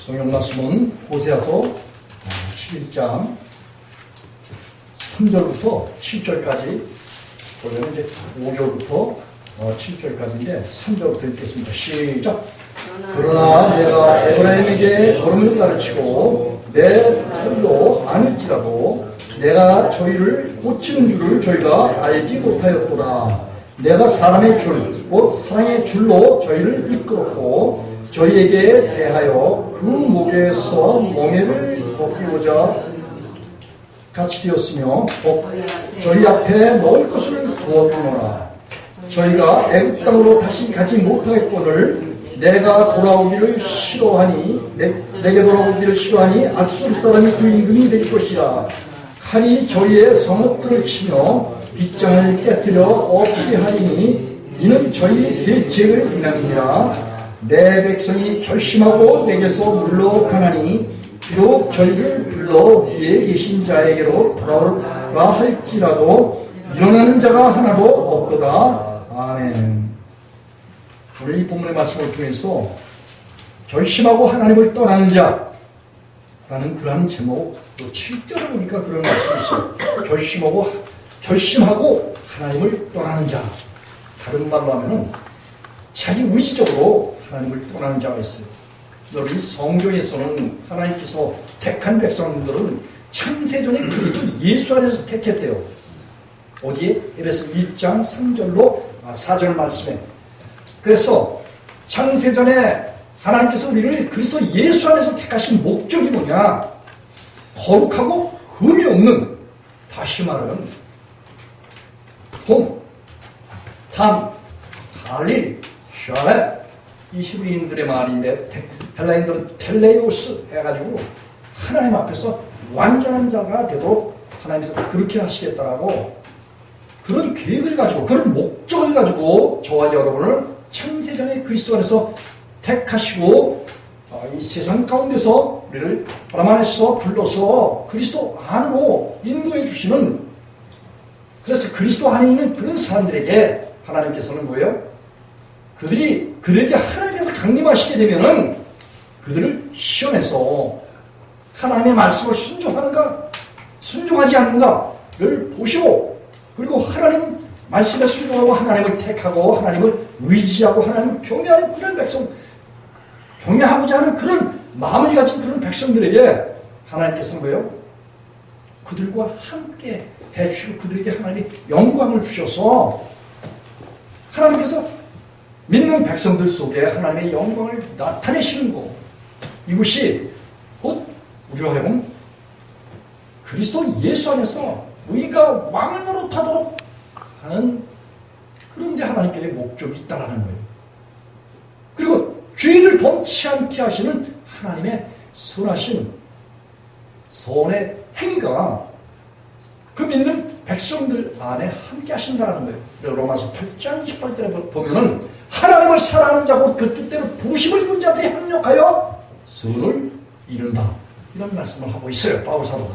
성경 말씀은 호세아서 11장 3절부터 7절까지, 원래는 이제 5절부터 7절까지인데 3절부터 읽겠습니다. 시작! 그러나 내가 에브라임에게 걸음을 가르치고 내 팔로 안을지라도 내가 저희를 고치는 줄을 저희가 알지 못하였도다. 내가 사람의 줄, 곧 사랑의 줄로 저희를 이끌었고 저희에게 대하여 그 목에서 멍에를 벗기고자 같이 되었으며 저희 앞에 먹을 것을 두었노라. 저희가 애굽 땅으로 다시 가지 못하겠거늘 내가 돌아오기를 싫어하니 내게 돌아오기를 싫어하니 앗수르 사람이 그 임금이 될 것이라. 칼이 저희의 성읍들을 치며 빗장을 깨뜨려 없이 하리니 이는 저희 계책을 인함이니라. 내 백성이 결심하고 내게서 물러가나니 비록 저희를 불러 위에 계신 자에게로 돌아오라 할지라도 일어나는 자가 하나도 없도다. 아멘. 오늘 이 본문의 말씀을 통해서 결심하고 하나님을 떠나는 자라는 그러한 제목, 또 7절을 보니까 그런 말씀이 있어요. 결심하고 하나님을 떠나는 자. 다른 말로 하면은 자기 의지적으로 하나님을 떠나는 자가 있어요. 우리 성경에서는 하나님께서 택한 백성들은 창세전에 그리스도 예수 안에서 택했대요. 어디에? 에베소 1장 3절로 4절 말씀에. 그래서 창세전에 하나님께서 우리를 그리스도 예수 안에서 택하신 목적이 뭐냐? 거룩하고 흠이 없는, 다시 말하면 홈, 탐, 갈릴, 샤렛, 이 히브리인들의 말인데 헬라인들은 텔레오스 해가지고 하나님 앞에서 완전한 자가 되도록 하나님께서 그렇게 하시겠다라고 그런 계획을 가지고, 그런 목적을 가지고 저와 여러분을 창세전에 그리스도 안에서 택하시고 이 세상 가운데서 우리를 바람 안에서 불러서 그리스도 안으로 인도해 주시는, 그래서 그리스도 안에 있는 그런 사람들에게 하나님께서는 뭐예요? 그들에게 하나님께서 강림하시게 되면은 그들을 시험해서 하나님의 말씀을 순종하는가, 순종하지 않는가를 보시고, 그리고 하나님 말씀에 순종하고 하나님을 택하고 하나님을 의지하고 하나님을 경외하는 그런 백성, 경외하고자 하는 그런 마음을 가진 그런 백성들에게 하나님께서는 뭐예요? 그들과 함께 해주시고 그들에게 하나님의 영광을 주셔서 하나님께서 믿는 백성들 속에 하나님의 영광을 나타내시는 것, 이것이 곧 우리로 하여금 그리스도 예수 안에서 우리가 왕을 노릇하도록 하는, 그런데 하나님께 목적이 있다라는 거예요. 그리고 죄를 범치 않게 하시는 하나님의 선하신 선의 행위가 그 믿는 백성들 안에 함께 하신다는 거예요. 로마서 8장 28절에 보면은 하나님을 사랑하는 자고 그 뜻대로 부심을 입은 자들이 합력하여 선을 이룬다, 이런 말씀을 하고 있어요, 바울 사도가.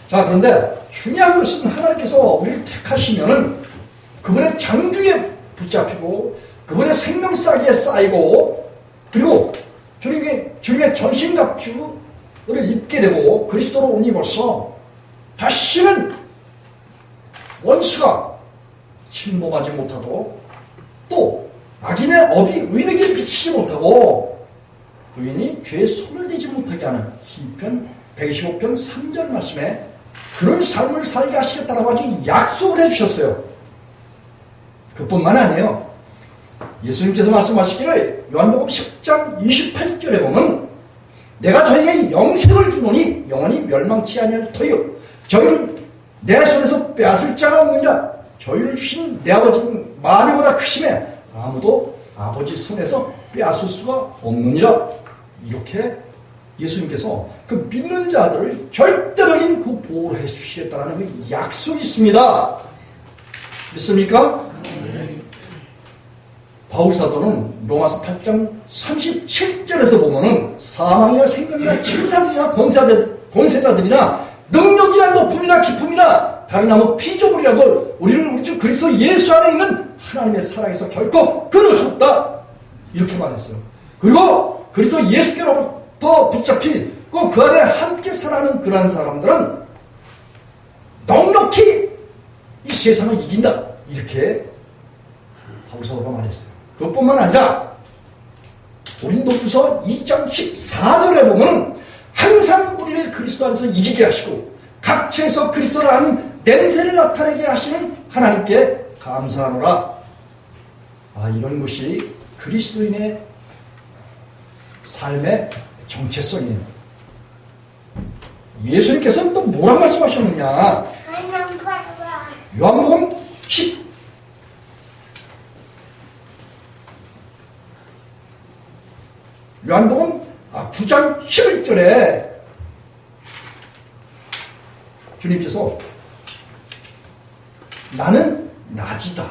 자, 그런데 중요한 것은 하나님께서 우리를 택하시면은 그분의 장중에 붙잡히고 그분의 생명싸기에 쌓이고, 그리고 주님의 전신갑주를 입게 되고 그리스도로 옷 입어서 다시는 원수가 침범하지 못하도록, 또 악인의 업이 의인에게 비치지 못하고 의인이 죄에 손을 대지 못하게 하는 시편 125편 3절 말씀에 그런 삶을 살게 하시겠다라고 아주 약속을 해주셨어요. 그뿐만 아니에요. 예수님께서 말씀하시기를 요한복음 10장 28절에 보면 내가 저희에게 영생을 주노니 영원히 멸망치 아니할 터이요 저희를 내 손에서 빼앗을 자가 없느니라. 저희를 주신 내 아버지는 마리보다 크심에 아무도 아버지 손에서 빼앗을 수가 없느니라. 이렇게 예수님께서 그 믿는 자들을 절대적인 그 보호를 해주시겠다는 그 약속이 있습니다. 믿습니까? 바울 사도는 로마서 8장 37절에서 보면은 사망이나 생명이나 치유자들이나 권세자들이나 능력이나 높음이나 기쁨이나 다른 아무 피조물이라도 우리를 우리 주 그리스도 예수 안에 있는 하나님의 사랑에서 결코 끊을 수 없다, 이렇게 말했어요. 그리고 그리스도 예수께로 더 붙잡히고 그 안에 함께 살아가는 그러한 사람들은 넉넉히 이 세상을 이긴다. 이렇게 바울 사도가 말했어요. 그것뿐만 아니라 고린도후서 2장 14절에 보면 항상 우리를 그리스도 안에서 이기게 하시고 각처에서 그리스도를 아는 냄새를 나타내게 하시는 하나님께 감사하노라. 이런 것이 그리스도인의 삶의 정체성이에요. 예수님께서는 또 뭐라고 말씀하셨느냐? 요한복음 10 요한복음 9장 11절에 주님께서 나는 낮이다.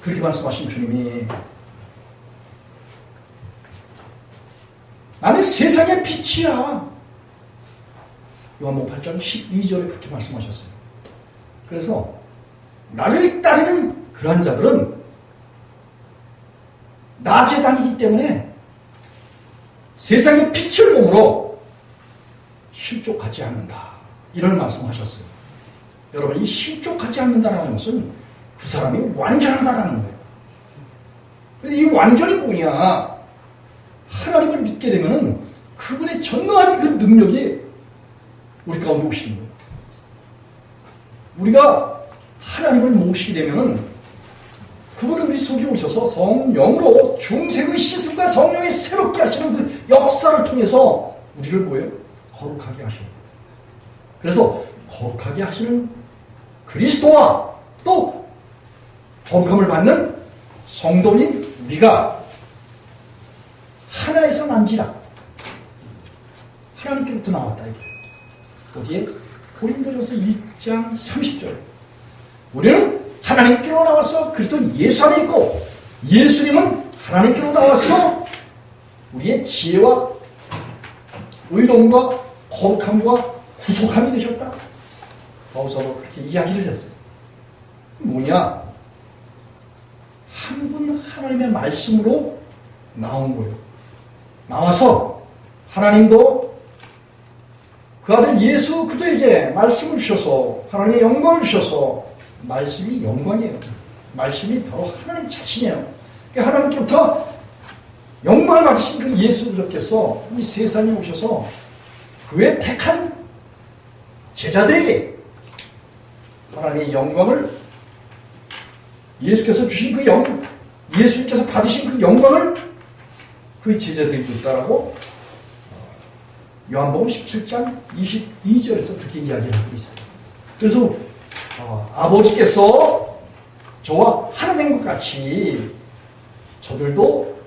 그렇게 말씀하신 주님이 나는 세상의 빛이야. 요한복음 8장 12절에 그렇게 말씀하셨어요. 그래서 나를 따르는 그러한 자들은 낮에 다니기 때문에 세상의 빛을 몸으로 실족하지 않는다. 이런 말씀하셨어요. 여러분, 이 실족하지 않는다는 것은 그 사람이 완전하다라는 거예요. 이 완전이 뭐냐? 하나님을 믿게 되면은 그분의 전능한 그 능력이 우리 가운데 오시는 거예요. 우리가 하나님을 모시게 되면은 그분은 우리 속에 오셔서 성령으로 중생의 씻음과 성령의 새롭게 하시는 그 역사를 통해서 우리를 뭐예요? 거룩하게 하셔요. 그래서 거룩하게 하시는 그리스도와 또 거룩함을 받는 성도인 우리가 하나에서 난지라 하나님께부터 나왔다 이거예요. 어디에? 고린도전서 1장 30절. 우리는 하나님께로 나와서 그리스도 예수 안에 있고 예수님은 하나님께로 나와서 우리의 지혜와 의로움과 거룩함과 구속함이 되셨다. 바울사도 그렇게 이야기를 했어요. 뭐냐? 한 분 하나님의 말씀으로 나온 거예요. 나와서 하나님도 그 아들 예수 그리스도에게 말씀을 주셔서 하나님의 영광을 주셔서 말씀이 영광이에요. 말씀이 바로 하나님 자신이에요. 그러니까 하나님께부터 영광을 받으신 그 예수 그리스도께서 이 세상에 오셔서 그의 택한 제자들에게 하나님의 영광을 예수께서 주신 그 예수님께서 받으신 그 영광을 그 제자들에게 줬다라고 요한복음 17장 22절에서 그렇게 이야기를 하고 있어요. 그래서 아버지께서 저와 하나 된 것 같이 저들도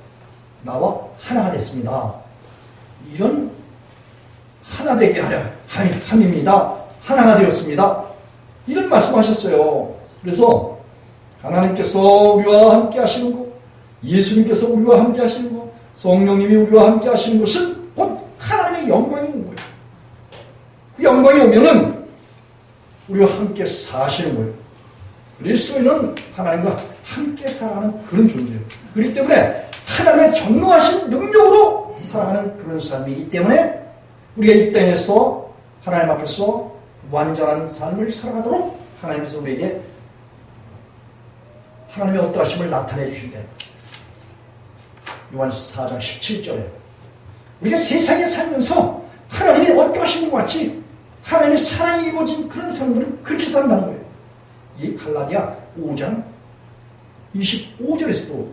나와 하나가 됐습니다. 이런 하나 되게 하려 함입니다. 하나가 되었습니다. 이런 말씀하셨어요. 그래서 하나님께서 우리와 함께 하시는 것, 예수님께서 우리와 함께 하시는 것, 성령님이 우리와 함께 하시는 것은 곧 하나님의 영광이 오는 거예요. 그 영광이 오면은 우리와 함께 사시는 거예요. 그리스도인은 하나님과 함께 살아가는 그런 존재예요. 그렇기 때문에 하나님의 전능하신 능력으로 살아가는 그런 삶이기 때문에 우리가 이 땅에서 하나님 앞에서 완전한 삶을 살아가도록 하나님께서 우리에게 하나님의 어떠하심을 나타내 주신다. 요한서 4장 17절에 우리가 세상에 살면서 하나님이 어떠하신 것 같이 하나님의 사랑이 입어진 그런 사람들은 그렇게 산다는 거예요. 이 갈라디아 5장 25절에서도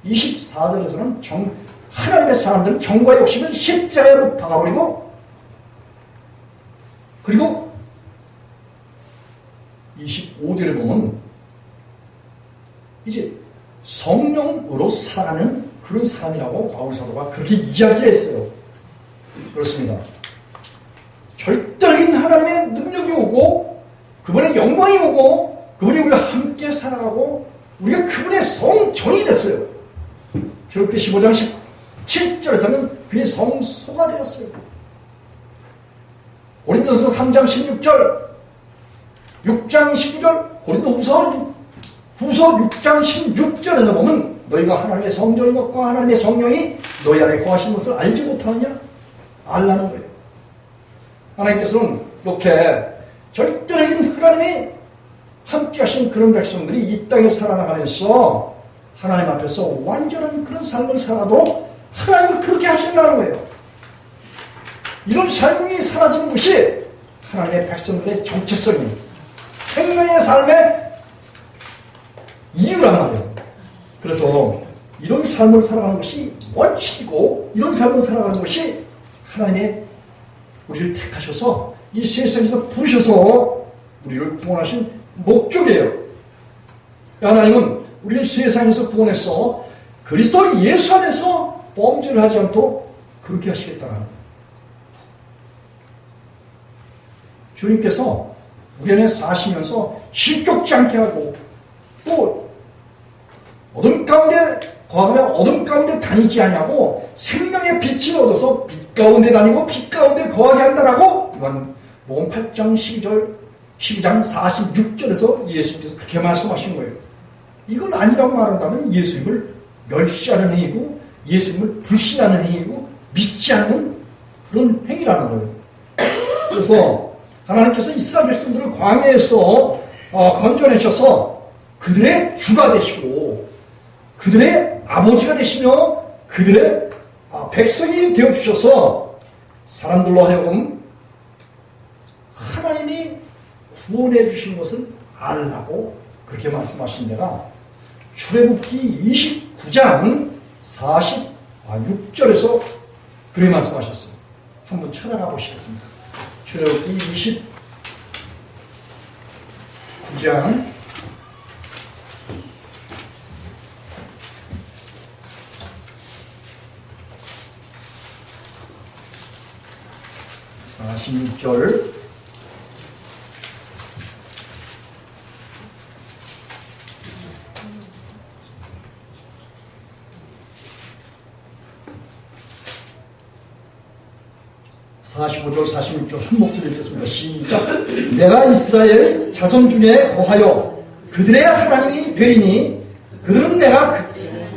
24절에서는 하나님의 사람들은 정과 욕심을 십자가로 박아버리고, 그리고 25절에 보면 이제 성령으로 살아가는 그런 사람이라고 바울사도가 그렇게 이야기했어요. 그렇습니다. 절대적인 하나님의 능력이 오고 그분의 영광이 오고 그분이 우리와 함께 살아가고 우리가 그분의 성전이 됐어요. 그렇게 15장 17절에서는 그의 성소가 되었어요. 고린도서 3장 16절, 6장 19절, 고린도후서 6장 16절에서 보면 너희가 하나님의 성전인 것과 하나님의 성령이 너희 안에 거하신 것을 알지 못하느냐? 알라는 거예요. 하나님께서는 이렇게 절대적인 하나님이 함께 하신 그런 백성들이 이 땅에 살아나가면서 하나님 앞에서 완전한 그런 삶을 살아도 하나님은 그렇게 하신다는 거예요. 이런 삶이 사라지는 것이 하나님의 백성들의 정체성입니다. 생명의 삶의 이유란 말이에요. 그래서 이런 삶을 살아가는 것이 원칙이고 이런 삶을 살아가는 것이 하나님의 우리를 택하셔서 이 세상에서 부르셔서 우리를 구원하신 목적이에요. 하나님은 우리를 세상에서 구원해서 그리스도 예수 안에서 범죄를 하지 않도록 그렇게 하시겠다는 거예요. 주님께서 우리 안에 사시면서 실족지 않게 하고 또 어둠 가운데 거하면 어둠 가운데 다니지 아니하고 생명의 빛을 얻어서 빛 가운데 다니고 빛 가운데 거하게 한다라고 요한복음 8장 12장 46절에서 예수님께서 그렇게 말씀하신 거예요. 이걸 아니라고 말한다면 예수님을 멸시하는 행위고 예수님을 불신하는 행위고 믿지 않는 그런 행위라는 거예요. 그래서 하나님께서 이스라엘 백성들을 광야에서 건져내셔서 그들의 주가 되시고 그들의 아버지가 되시며 그들의 백성이 되어주셔서 사람들로 하여금 하나님이 구원해 주신 것을 알라고 그렇게 말씀하신 데가 출애굽기 29장 46절에서 그렇게 말씀하셨어요. 한번 찾아가 보시겠습니다. 출애굽기 29장 46절 (45절) (46절) 한 목소리 읽겠습니다. 시작. 내가 이스라엘 자손 중에 거하여 그들의 하나님이 되리니 그들은 내가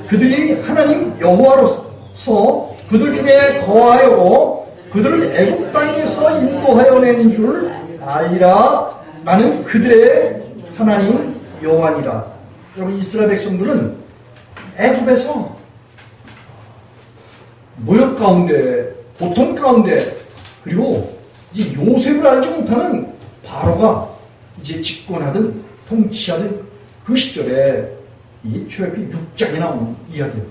그들이 하나님 여호와로서 그들 중에 거하여 그들을 애굽 땅에서 인도하여 낸 줄 알리라. 나는 그들의 하나님 여호와니라. 여러분, 이스라엘 백성들은 애굽에서 모욕 가운데, 고통 가운데, 그리고 이제 요셉을 알지 못하는 바로가 이제 집권하던 통치하던 그 시절에 이 출애굽기 6장에 나오는 이야기예요.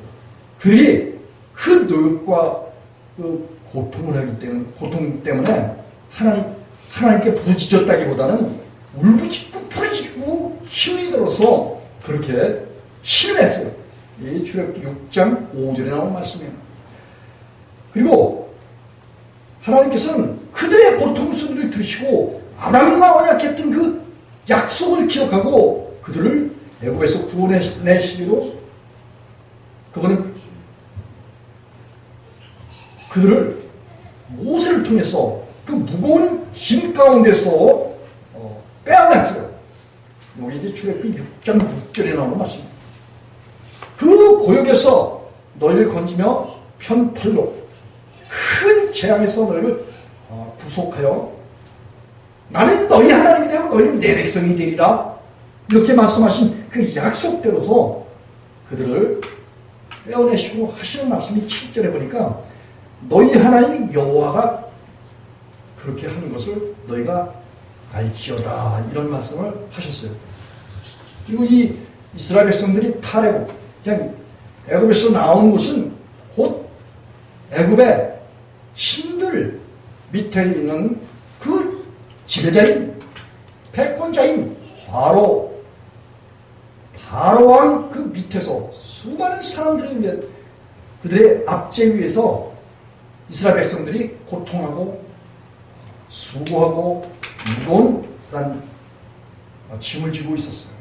그들이 그 노역과 그 고통을 하기 때문에, 고통 때문에 하나님께 부르짖었다기보다는 울부짖고 부르짖고 힘이 들어서 그렇게 실험했어요. 이 출애굽기 6장 5절에 나오는 말씀이에요. 그리고 하나님께서는 그들의 고통 소리를 들으시고 아브라함과 언약했던 그 약속을 기억하고 그들을 애굽에서 구원해내시기로 그분은 그들을 모세를 통해서 그 무거운 짐 가운데서 빼어냈어요. 여기 이제 출애굽기 6장 6절에 나오는 말씀입니다. 그 고역에서 너희를 건지며 편팔로 큰 재앙에서 너희를 구속하여 나는 너희 하나님이 되고 너희는 내 백성이 되리라. 이렇게 말씀하신 그 약속대로서 그들을 빼어내시고 하시는 말씀이 7절에 보니까 너희 하나님 여호와가 그렇게 하는 것을 너희가 알지어다, 이런 말씀을 하셨어요. 그리고 이 이스라엘 백성들이 탈애굽, 그냥 애굽에서 나온 것은 곧 애굽의 신들 밑에 있는 그 지배자인 패권자인 바로왕 그 밑에서 수많은 사람들을 위해 그들의 압제 위에서 이스라엘 백성들이 고통하고 수고하고 무거운 그런 짐을 지고 있었어요.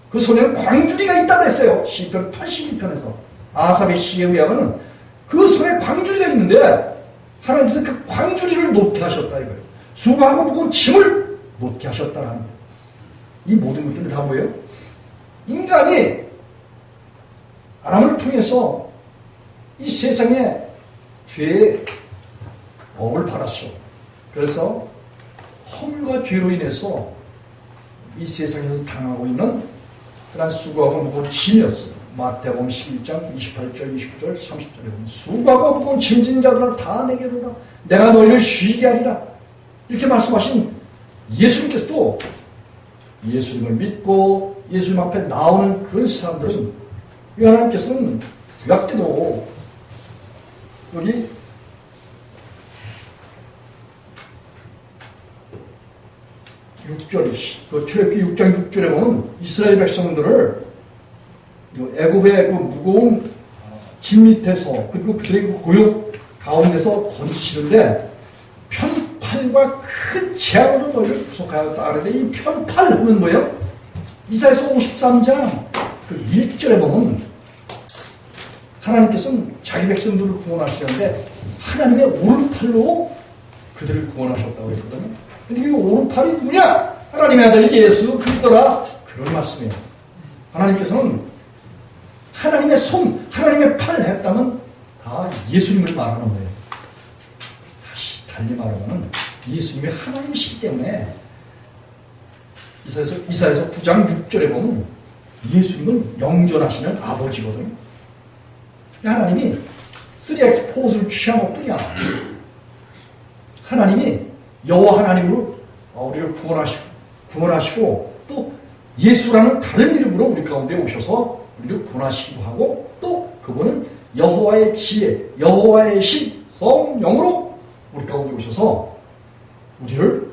그 손에는 광주리가 있다고 했어요. 시편 82편에서 아삽의 시에 의하면 그 손에 광주리가 있는데 하나님께서 그 광주리를 놓게 하셨다 이거예요. 수고하고 무거운 짐을 놓게 하셨다는 거예요. 이 모든 것들은 다 뭐예요? 인간이 아람을 통해서 이 세상에 죄의 업을 받았어. 그래서 허물과 죄로 인해서 이 세상에서 당하고 있는 그런 수고하고 무거운 짐이었어요. 마태복음 11장 28절, 29절, 30절에 보면 수고하고 무거운 짐진 자들아 다 내게로 오라. 내가 너희를 쉬게 하리라. 이렇게 말씀하신 예수님께서도 예수님을 믿고 예수님 앞에 나오는 그런 사람들은 하나님께서는 구약 때도 여기 6절, 그 출애굽기 6장 6절에 보면 이스라엘 백성들을 애굽의 그 무거운 짐 밑에서 그리고 그들의 고역 가운데서 건지시는데 편팔과 큰 재앙으로 너희를 구속하였다 하는데 이 편팔은 뭐예요? 이사야서 53장 그 1절에 보면 하나님께서는 자기 백성들을 구원하시는데 하나님의 오른팔로 그들을 구원하셨다고 했거든요. 근데 이 오른팔이 누구냐? 하나님의 아들 예수 그리스도라. 그런 말씀이에요. 하나님께서는 하나님의 손, 하나님의 팔 했다면 다 예수님을 말하는 거예요. 다시 달리 말하면 예수님이 하나님이시기 때문에 이사야서 9장 6절에 보면 예수님은 영존하시는 아버지거든요. 하나님이 3X 포즈를 취한 것뿐이야. 하나님이 여호와 하나님으로 우리를 구원하시고 또 예수라는 다른 이름으로 우리 가운데 오셔서 우리를 구원하시기도 하고 또 그분은 여호와의 지혜, 여호와의 신, 성령으로 우리 가운데 오셔서 우리를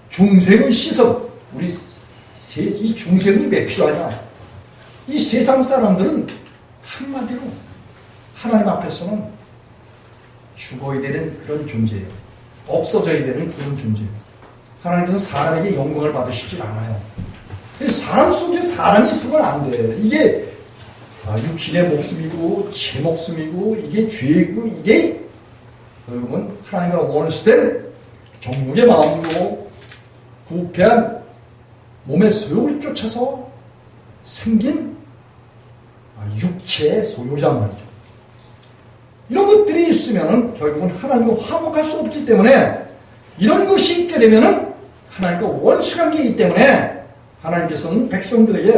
중생의 시선, 이 중생이 왜 필요하냐? 이 세상 사람들은 한마디로 하나님 앞에서는 죽어야 되는 그런 존재예요. 없어져야 되는 그런 존재예요. 하나님께서 사람에게 영광을 받으시질 않아요. 사람 속에 사람이 있으면 안 돼. 이게 육신의 목숨이고 제 목숨이고 이게 죄이고 이게 여러분 하나님과 원수된 정욕의 마음으로 부패한 몸의 소욕을 쫓아서 생긴 육체의 소유란 말이죠. 이런 것들이 있으면 결국은 하나님과 화목할 수 없기 때문에 이런 것이 있게 되면 하나님과 원수관계이기 때문에 하나님께서는 백성들에게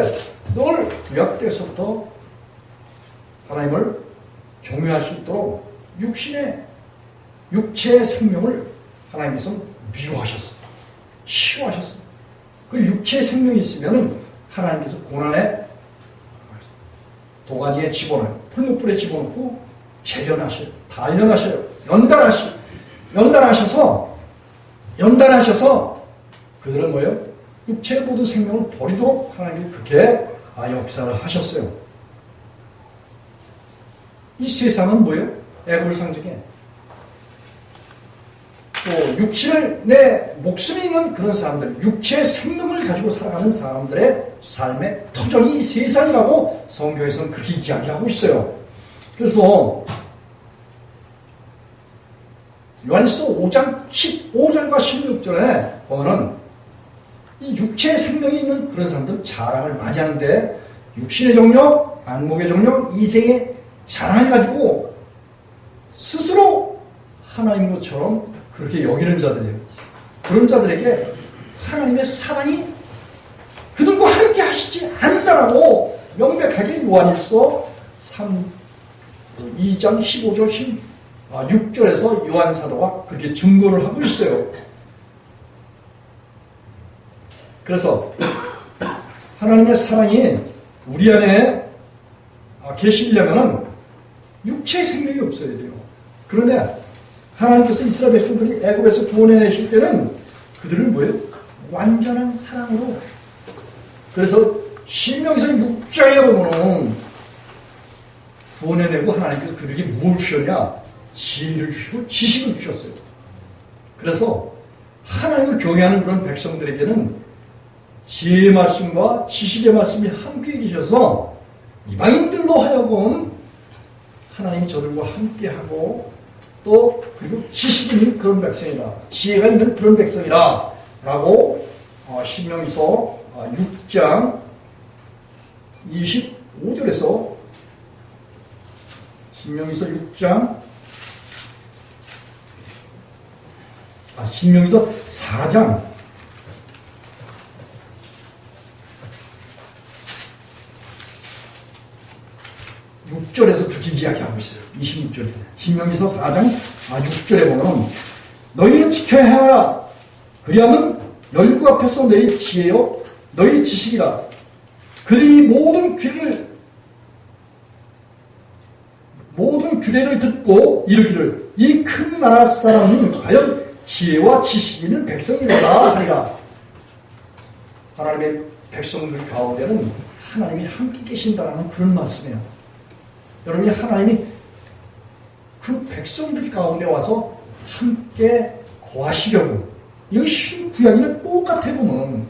늘 구약 때서부터 하나님을 경외할 수 있도록 육체의 생명을 하나님께서 미워하셨어요. 싫어하셨어요. 그 육체의 생명이 있으면 하나님께서 고난에 도가니에 집어넣어요. 풀무불에 집어넣고 재련하셔요. 단련하셔요. 연단하셔서 그들은 뭐예요? 육체의 모든 생명을 버리도록 하나님이 그렇게 역사를 하셨어요. 이 세상은 뭐예요? 애고를 상징해. 또 육신을 내 목숨이 있는 그런 사람들, 육체의 생명을 가지고 살아가는 사람들의 삶의 터전이 이 세상이라고 성경에서는 그렇게 이야기하고 있어요. 그래서 요한일서 5장 15절과 16절에 보면은 이 육체의 생명이 있는 그런 사람들은 자랑을 많이 하는데 육신의 정력, 안목의 정력, 이생의 자랑을 가지고 스스로 하나님 것처럼 그렇게 여기는 자들이에요. 그런 자들에게 하나님의 사랑이 그들과 함께 하시지 않는다라고 명백하게 요한일서 2장 15절 6절에서 요한 사도가 그렇게 증거를 하고 있어요. 그래서 하나님의 사랑이 우리 안에 계시려면 육체의 생명이 없어야 돼요. 그런데 하나님께서 이스라엘 백성들이 애굽에서 구원해내실 때는 그들을 뭐예요? 완전한 사랑으로. 그래서 신명기서 6장에 보면은 구원해내고 하나님께서 그들에게 뭘 주셨냐? 지혜를 주시고 지식을 주셨어요. 그래서 하나님을 경외하는 그런 백성들에게는 지혜의 말씀과 지식의 말씀이 함께 계셔서 이방인들로 하여금 하나님이 저들과 함께하고 또 그리고 지식이 있는 그런 백성이라 지혜가 있는 그런 백성이라 라고 신명기서 6장 25절에서 신명기서 6장, 신명기서 4장 6절에서 그렇게 이야기하고 있어요. 26절에. 신명기서 4장 6절에 보면 너희는 지켜야 하라. 그리하면 열국 앞에서 너희 지혜요 너희 지식이라. 그들이 모든 규례를 듣고 이르기를 이 큰 나라 사람은 과연 지혜와 지식이 있는 백성이로다 하리라. 하나님의 백성들 가운데는 하나님이 함께 계신다라는 그런 말씀이에요. 여러분이 하나님이 그 백성들 가운데 와서 함께 거하시려고, 이 신구약이랑 똑같아 보면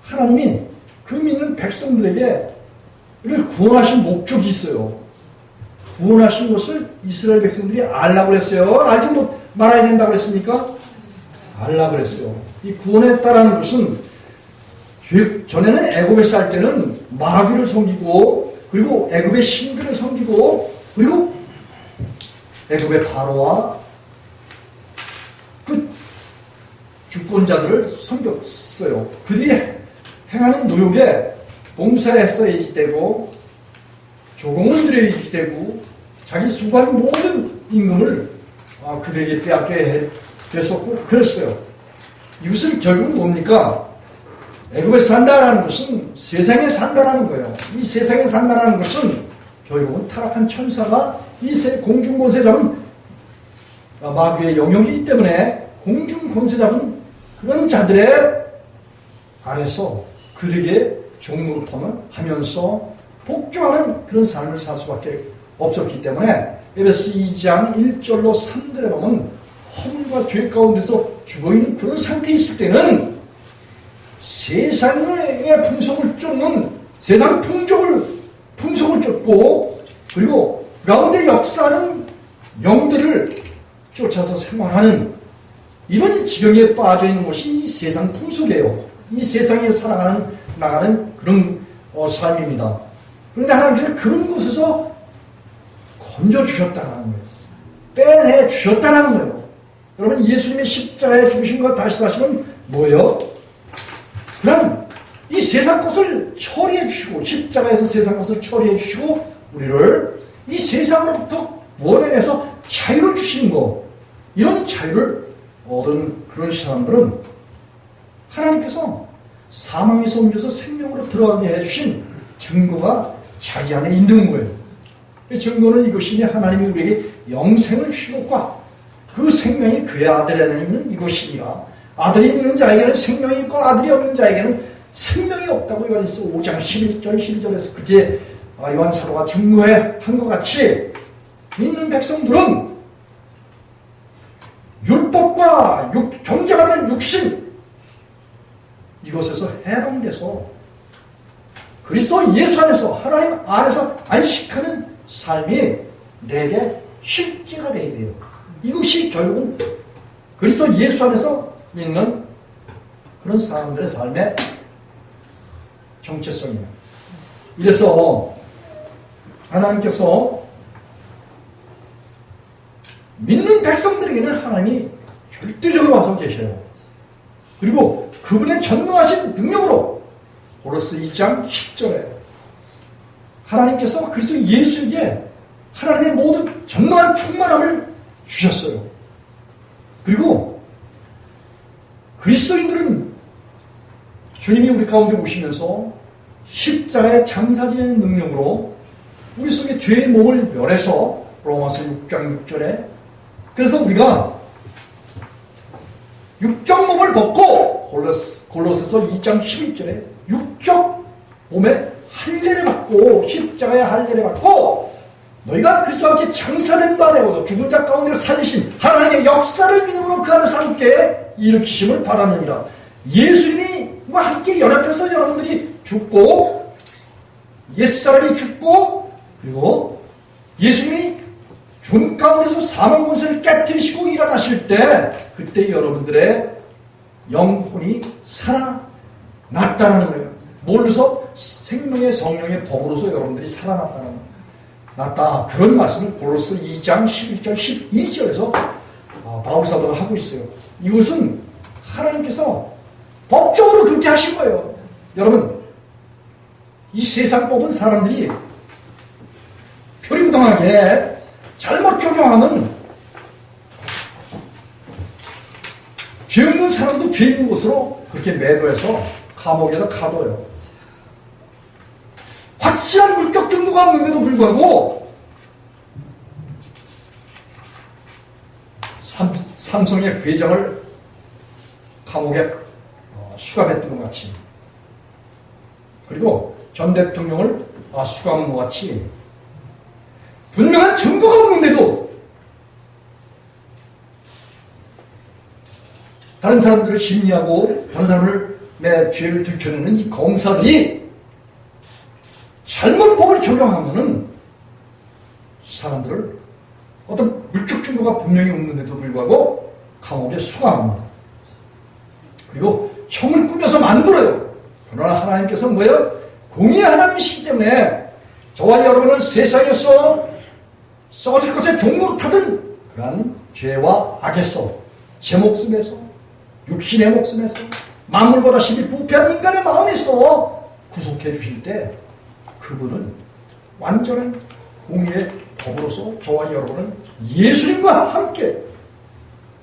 하나님이 그 믿는 백성들에게 이를 구원하신 목적이 있어요. 구원하신 것을 이스라엘 백성들이 알라고 그랬어요. 알지 말아야 된다고 그랬습니까? 알라고 그랬어요. 이 구원했다라는 것은 전에는 애굽에 살 때는 마귀를 섬기고, 그리고 애굽의 신들을 섬기고, 그리고 애굽의 바로와 그 주권자들을 섬겼어요. 그들이 행하는 노역에 봉사했어야지 되고, 조공을 드려야지 되고, 자기 수고한 모든 임금을 그들에게 빼앗게 됐었고 그랬어요. 이것은 결국은 뭡니까? 애굽에 산다라는 것은 세상에 산다라는 거예요. 이 세상에 산다라는 것은 결국은 타락한 천사가 이 공중 권세 잡은 마귀의 영역이기 때문에 공중 권세 잡은 그런 자들의 안에서 그들에게 종노릇하면 하면서 복종하는 그런 삶을 살 수밖에 없었기 때문에 에베소 2장 1절로 3절에 보면 허물과 죄 가운데서 죽어있는 그런 상태에 있을 때는 세상의 풍속을 쫓는, 세상 풍속을 쫓고, 그리고 가운데 역사하는 영들을 쫓아서 생활하는 이런 지경에 빠져 있는 것이 이 세상 풍속이에요. 이 세상에 나가는 그런 삶입니다. 그런데 하나님께서 그런 곳에서 건져주셨다는 거예요. 빼내주셨다는 거예요. 여러분, 예수님의 십자가에 죽으신 것 다시 사시면 뭐예요? 그럼 이 세상 것을 처리해 주시고, 십자가에서 세상 것을 처리해 주시고, 우리를 이 세상으로부터 원해내서 자유를 주시는 것, 이런 자유를 얻은 그런 사람들은 하나님께서 사망에서 옮겨서 생명으로 들어가게 해주신 증거가 자기 안에 있는 거예요. 이 증거는 이것이니 하나님이 우리에게 영생을 주신 것과 그 생명이 그의 아들 안에 있는 이것이니라. 아들이 있는 자에게는 생명이 있고 아들이 없는 자에게는 생명이 없다고 요한일서 5장 11절 12절에서 그렇게 요한 사도가 증거한 것 같이 믿는 백성들은 율법과 경쟁하는 육신, 이것에서 해방돼서 그리스도 예수 안에서, 하나님 안에서 안식하는 삶이 내게 실제가 되어야 돼요. 이것이 결국은 그리스도 예수 안에서 믿는 그런 사람들의 삶의 정체성이에요. 이래서 하나님께서 믿는 백성들에게는 하나님이 절대적으로 와서 계셔요. 그리고 그분의 전능하신 능력으로 고로스 2장 10절에 하나님께서 그리스도 예수에게 하나님의 모든 전능한 충만함을 주셨어요. 그리고 그리스도인들은 주님이 우리 가운데 오시면서 십자가의 장사지는 능력으로 우리 속에 죄의 몸을 멸해서, 로마서 6장 6절에, 그래서 우리가 육적 몸을 벗고, 골로새서 2장 11절에 육적 몸에 할례를 받고, 십자가의 할례를 받고, 너희가 그리스도와 함께 장사된 바 되고도 죽은 자 가운데 살리신 하나님의 역사를 믿음으로 그 안에서 함께 일으키심을 받았느니라. 예수님과 함께 연합해서 여러분들이 죽고, 옛사람이 죽고, 그리고 예수님이 죽음 가운데서 사망 권세를 깨뜨리시고 일어나실 때, 그때 여러분들의 영혼이 살아났다는 거예요. 뭘로서? 생명의 성령의 법으로서 여러분들이 살아났다는 거예요. 났다. 그런 말씀을 골로새 2장 11절 12절에서 바울 사도가 하고 있어요. 이것은 하나님께서 법적으로 그렇게 하신 거예요. 여러분, 이 세상 뽑은 사람들이 표리부동하게 잘못 적용하면 죄 없는 사람도 죄 있는 곳으로 그렇게 매도해서 감옥에다 가둬요. 확실한 물적 증거가 없는데도 불구하고 삼성의 회장을 감옥에 수감했던 것 같이, 그리고 전 대통령을 수감한 것 같이 분명한 증거가 없는데도 다른 사람들을 심리하고 다른 사람의 죄를 들춰내는 이 검사들이 잘못 법을 적용하면은 사람들을 어떤 물적 증거가 분명히 없는데도 불구하고 감옥에 수감합니다. 그리고 형을 꾸며서 만들어요. 그러나 하나님께서 뭐예요? 공의의 하나님이시기 때문에 저와 여러분은 세상에서 썩어질 것에 종로로 타든 그러한 죄와 악에서, 제 목숨에서, 육신의 목숨에서, 만물보다 심히 부패한 인간의 마음에서 구속해 주실 때 그분은 완전한 공의의 법으로서 저와 여러분은 예수님과 함께,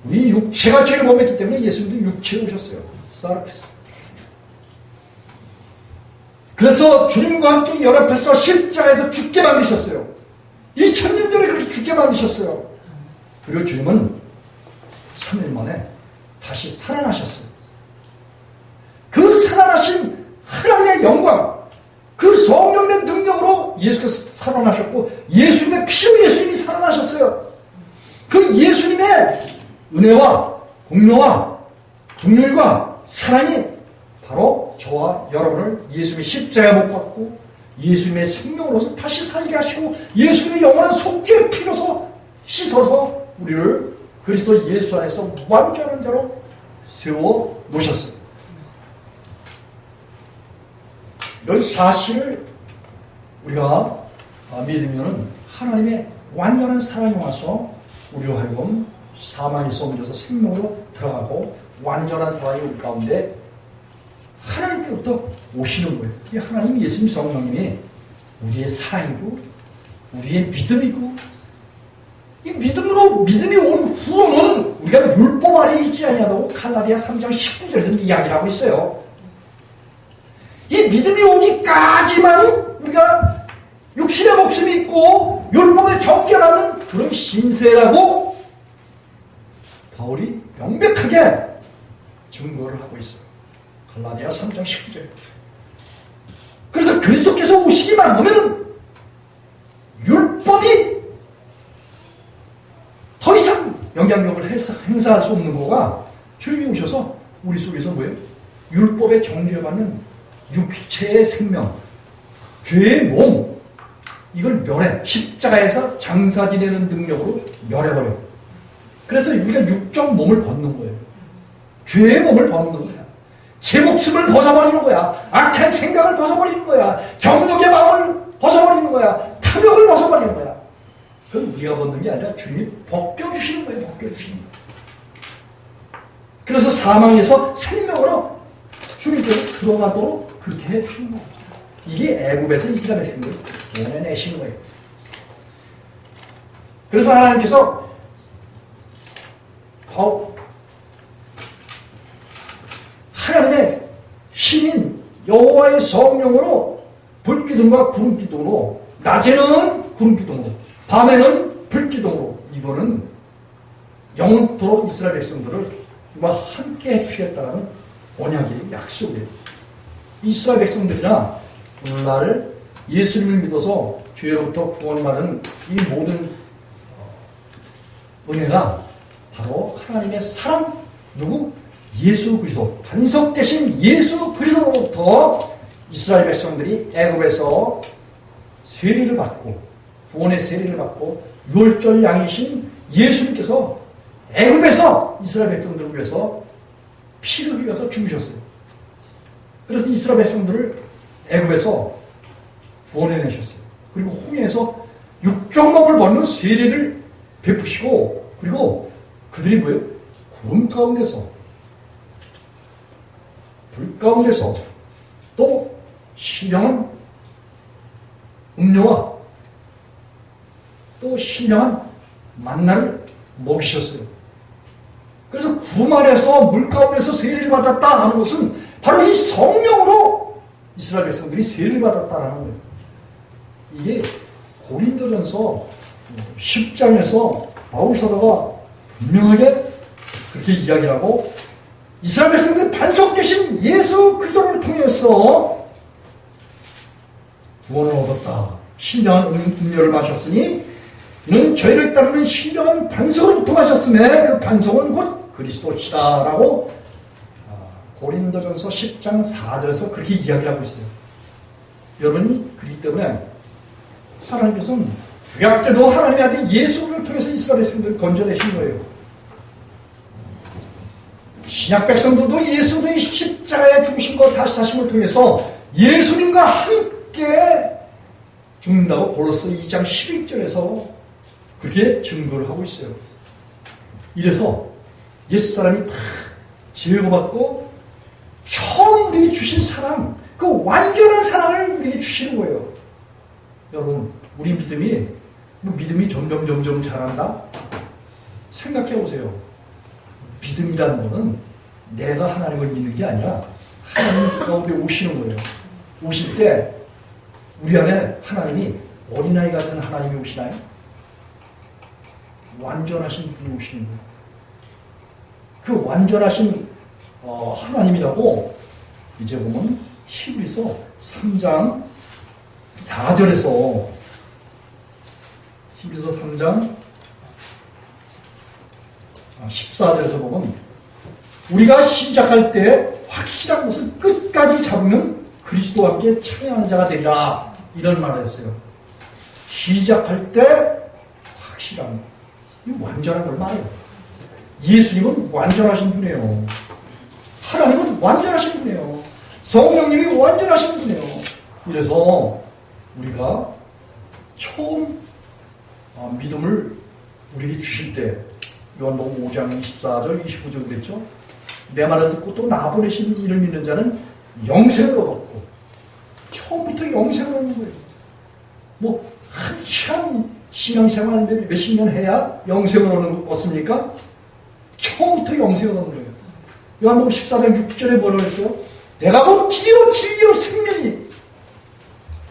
우리 육체가 죄를 범했기 때문에 예수님도 육체에 오셨어요. 사르피스. 그래서 주님과 함께 연합해서 십자가에서 죽게 만드셨어요. 2000년 전에 그렇게 죽게 만드셨어요. 그리고 주님은 3일 만에 다시 살아나셨어요. 그 살아나신 하나님의 영광, 그 성령의 능력으로 예수께서 살아나셨고 예수님의 피로 예수님이 살아나셨어요. 그 예수님의 은혜와 공로와 긍휼과 사랑이 바로 저와 여러분을 예수님의 십자가에 못 박고 예수님의 생명으로서 다시 살게 하시고 예수님의 영원한 속죄의 피로서 씻어서 우리를 그리스도 예수 안에서 완전한 자로 세워 놓으셨어요. 이런 사실을 우리가 믿으면 하나님의 완전한 사랑이 와서 우리로 하여금 사망에서 옮겨서 생명으로 들어가고 완전한 사랑이 우리 가운데 하나님께로부터 오시는 거예요. 이 하나님 예수님 성령님이 우리의 사랑이고 우리의 믿음이고, 이 믿음이 온 후로는 우리가 율법 아래에 있지 아니하다고 갈라디아 3장 19절에서 이야기를 하고 있어요. 이 믿음이 오기까지만 우리가 육신의 목숨이 있고 율법에 정결하는 그런 신세라고 바울이 명백하게 증거를 하고 있어요. 갈라디아 3장 19절. 그래서 그리스도께서 오시기만 하면 율법이 더 이상 영향력을 행사할 수 없는 거가 주님이 오셔서 우리 속에서 뭐예요? 율법에 정죄받는 육체의 생명, 죄의 몸, 이걸 멸해, 십자가에서 장사 지내는 능력으로 멸해버려. 그래서 우리가 육적 몸을 벗는 거예요. 죄의 몸을 벗는 거야. 제 목숨을 벗어버리는 거야. 악한 생각을 벗어버리는 거야. 정욕의 마음을 벗어버리는 거야. 탐욕을 벗어버리는 거야. 그건 우리가 벗는 게 아니라 주님이 벗겨주시는 거예요. 벗겨주시는 거예요. 그래서 사망에서 생명으로 주님께서 들어가도록 그렇게 해주시는 거예요. 이게 애굽에서 이스라엘 백성들을 내내시는 거예요. 그래서 하나님께서 하나님의 신인 여호와의 성령으로 불기둥과 구름기둥으로, 낮에는 구름기둥으로 밤에는 불기둥으로, 이거는 영원토록 이스라엘 백성들을 함께 해주시겠다는 언약의 약속이에요. 이스라엘 백성들이나 오늘날 예수님을 믿어서 죄로부터 구원받은 이 모든 은혜가 바로 하나님의 사랑, 누구? 예수 그리스도, 반석 대신 예수 그리스도로부터 이스라엘 백성들이 애굽에서 세례를 받고, 구원의 세례를 받고 유월절 양이신 예수님께서 애굽에서 이스라엘 백성들을 위해서 피를 흘려서 죽으셨어요. 그래서 이스라엘 백성들을 애굽에서 구원해내셨어요. 그리고 홍해에서 육종목을 벗는 세례를 베푸시고, 그리고 그들이 뭐예요? 구름 가운데서, 불 가운데서 또 신령한 음료와 또 신령한 만나를 먹이셨어요. 그래서 구름 아래서 물 가운데서 세례를 받았다 하는 것은 바로 이 성령으로 이스라엘 백성들이 세례를 받았다라는 거예요. 이게 고린도전서 10장에서 바울 사도가 분명하게 그렇게 이야기하고, 이스라엘 백성들이 반석되신 예수 그리스도를 통해서 구원을 얻었다. 신령한 음료를 마셨으니 이는 저희를 따르는 신령한 반석으로부터 마셨음에 그 반석은 곧 그리스도시다라고 고린도전서 10장 4절에서 그렇게 이야기하고 있어요. 여러분이 그렇기 때문에 하나님께서는 구약 때도 하나님의 아들 예수를 통해서 이스라엘 백성들을 건져내신 거예요. 신약 백성들도 예수의 십자가에 죽으신 것 다시 사심을 통해서 예수님과 함께 죽는다고 고로스 2장 11절에서 그렇게 증거를 하고 있어요. 이래서 옛사람이 다 제거받고 처음 우리에게 주신 사랑, 그 완전한 사랑을 우리에게 주시는 거예요. 여러분, 우리 믿음이 점점 자란다? 생각해 보세요. 믿음이라는 것은 내가 하나님을 믿는 게 아니라 하나님 가운데 오시는 거예요. 오실 때 우리 안에 하나님이 어린아이 같은 하나님이 오시나요? 완전하신 분이 오시는 거예요. 그 완전하신 하나님이라고 이제 보면 히브리서 3장 4절에서 히브리서 3장 14절에서 보면 우리가 시작할 때 확실한 것을 끝까지 잡으면 그리스도와 함께 참여하는 자가 되리라, 이런 말을 했어요. 시작할 때 확실한, 이 완전한 걸 말해요. 예수님은 완전하신 분이에요. 하나님은 완전하신 분이에요. 성령님이 완전하신 분이에요. 이래서 우리가 처음 믿음을 우리에게 주실 때 요한복음 5장 24절 25절 그랬죠. 내 말을 듣고 또 나 보내신 이를 믿는 자는 영생을 얻었고, 처음부터 영생을 얻는 거예요. 뭐 한참 신앙생활 몇십 년 해야 영생을 얻습니까? 처음부터 영생을 얻는 거예요. 요한복음 14장 6절에 뭐라고 했어요? 내가 곧 길이요 진리요 생명이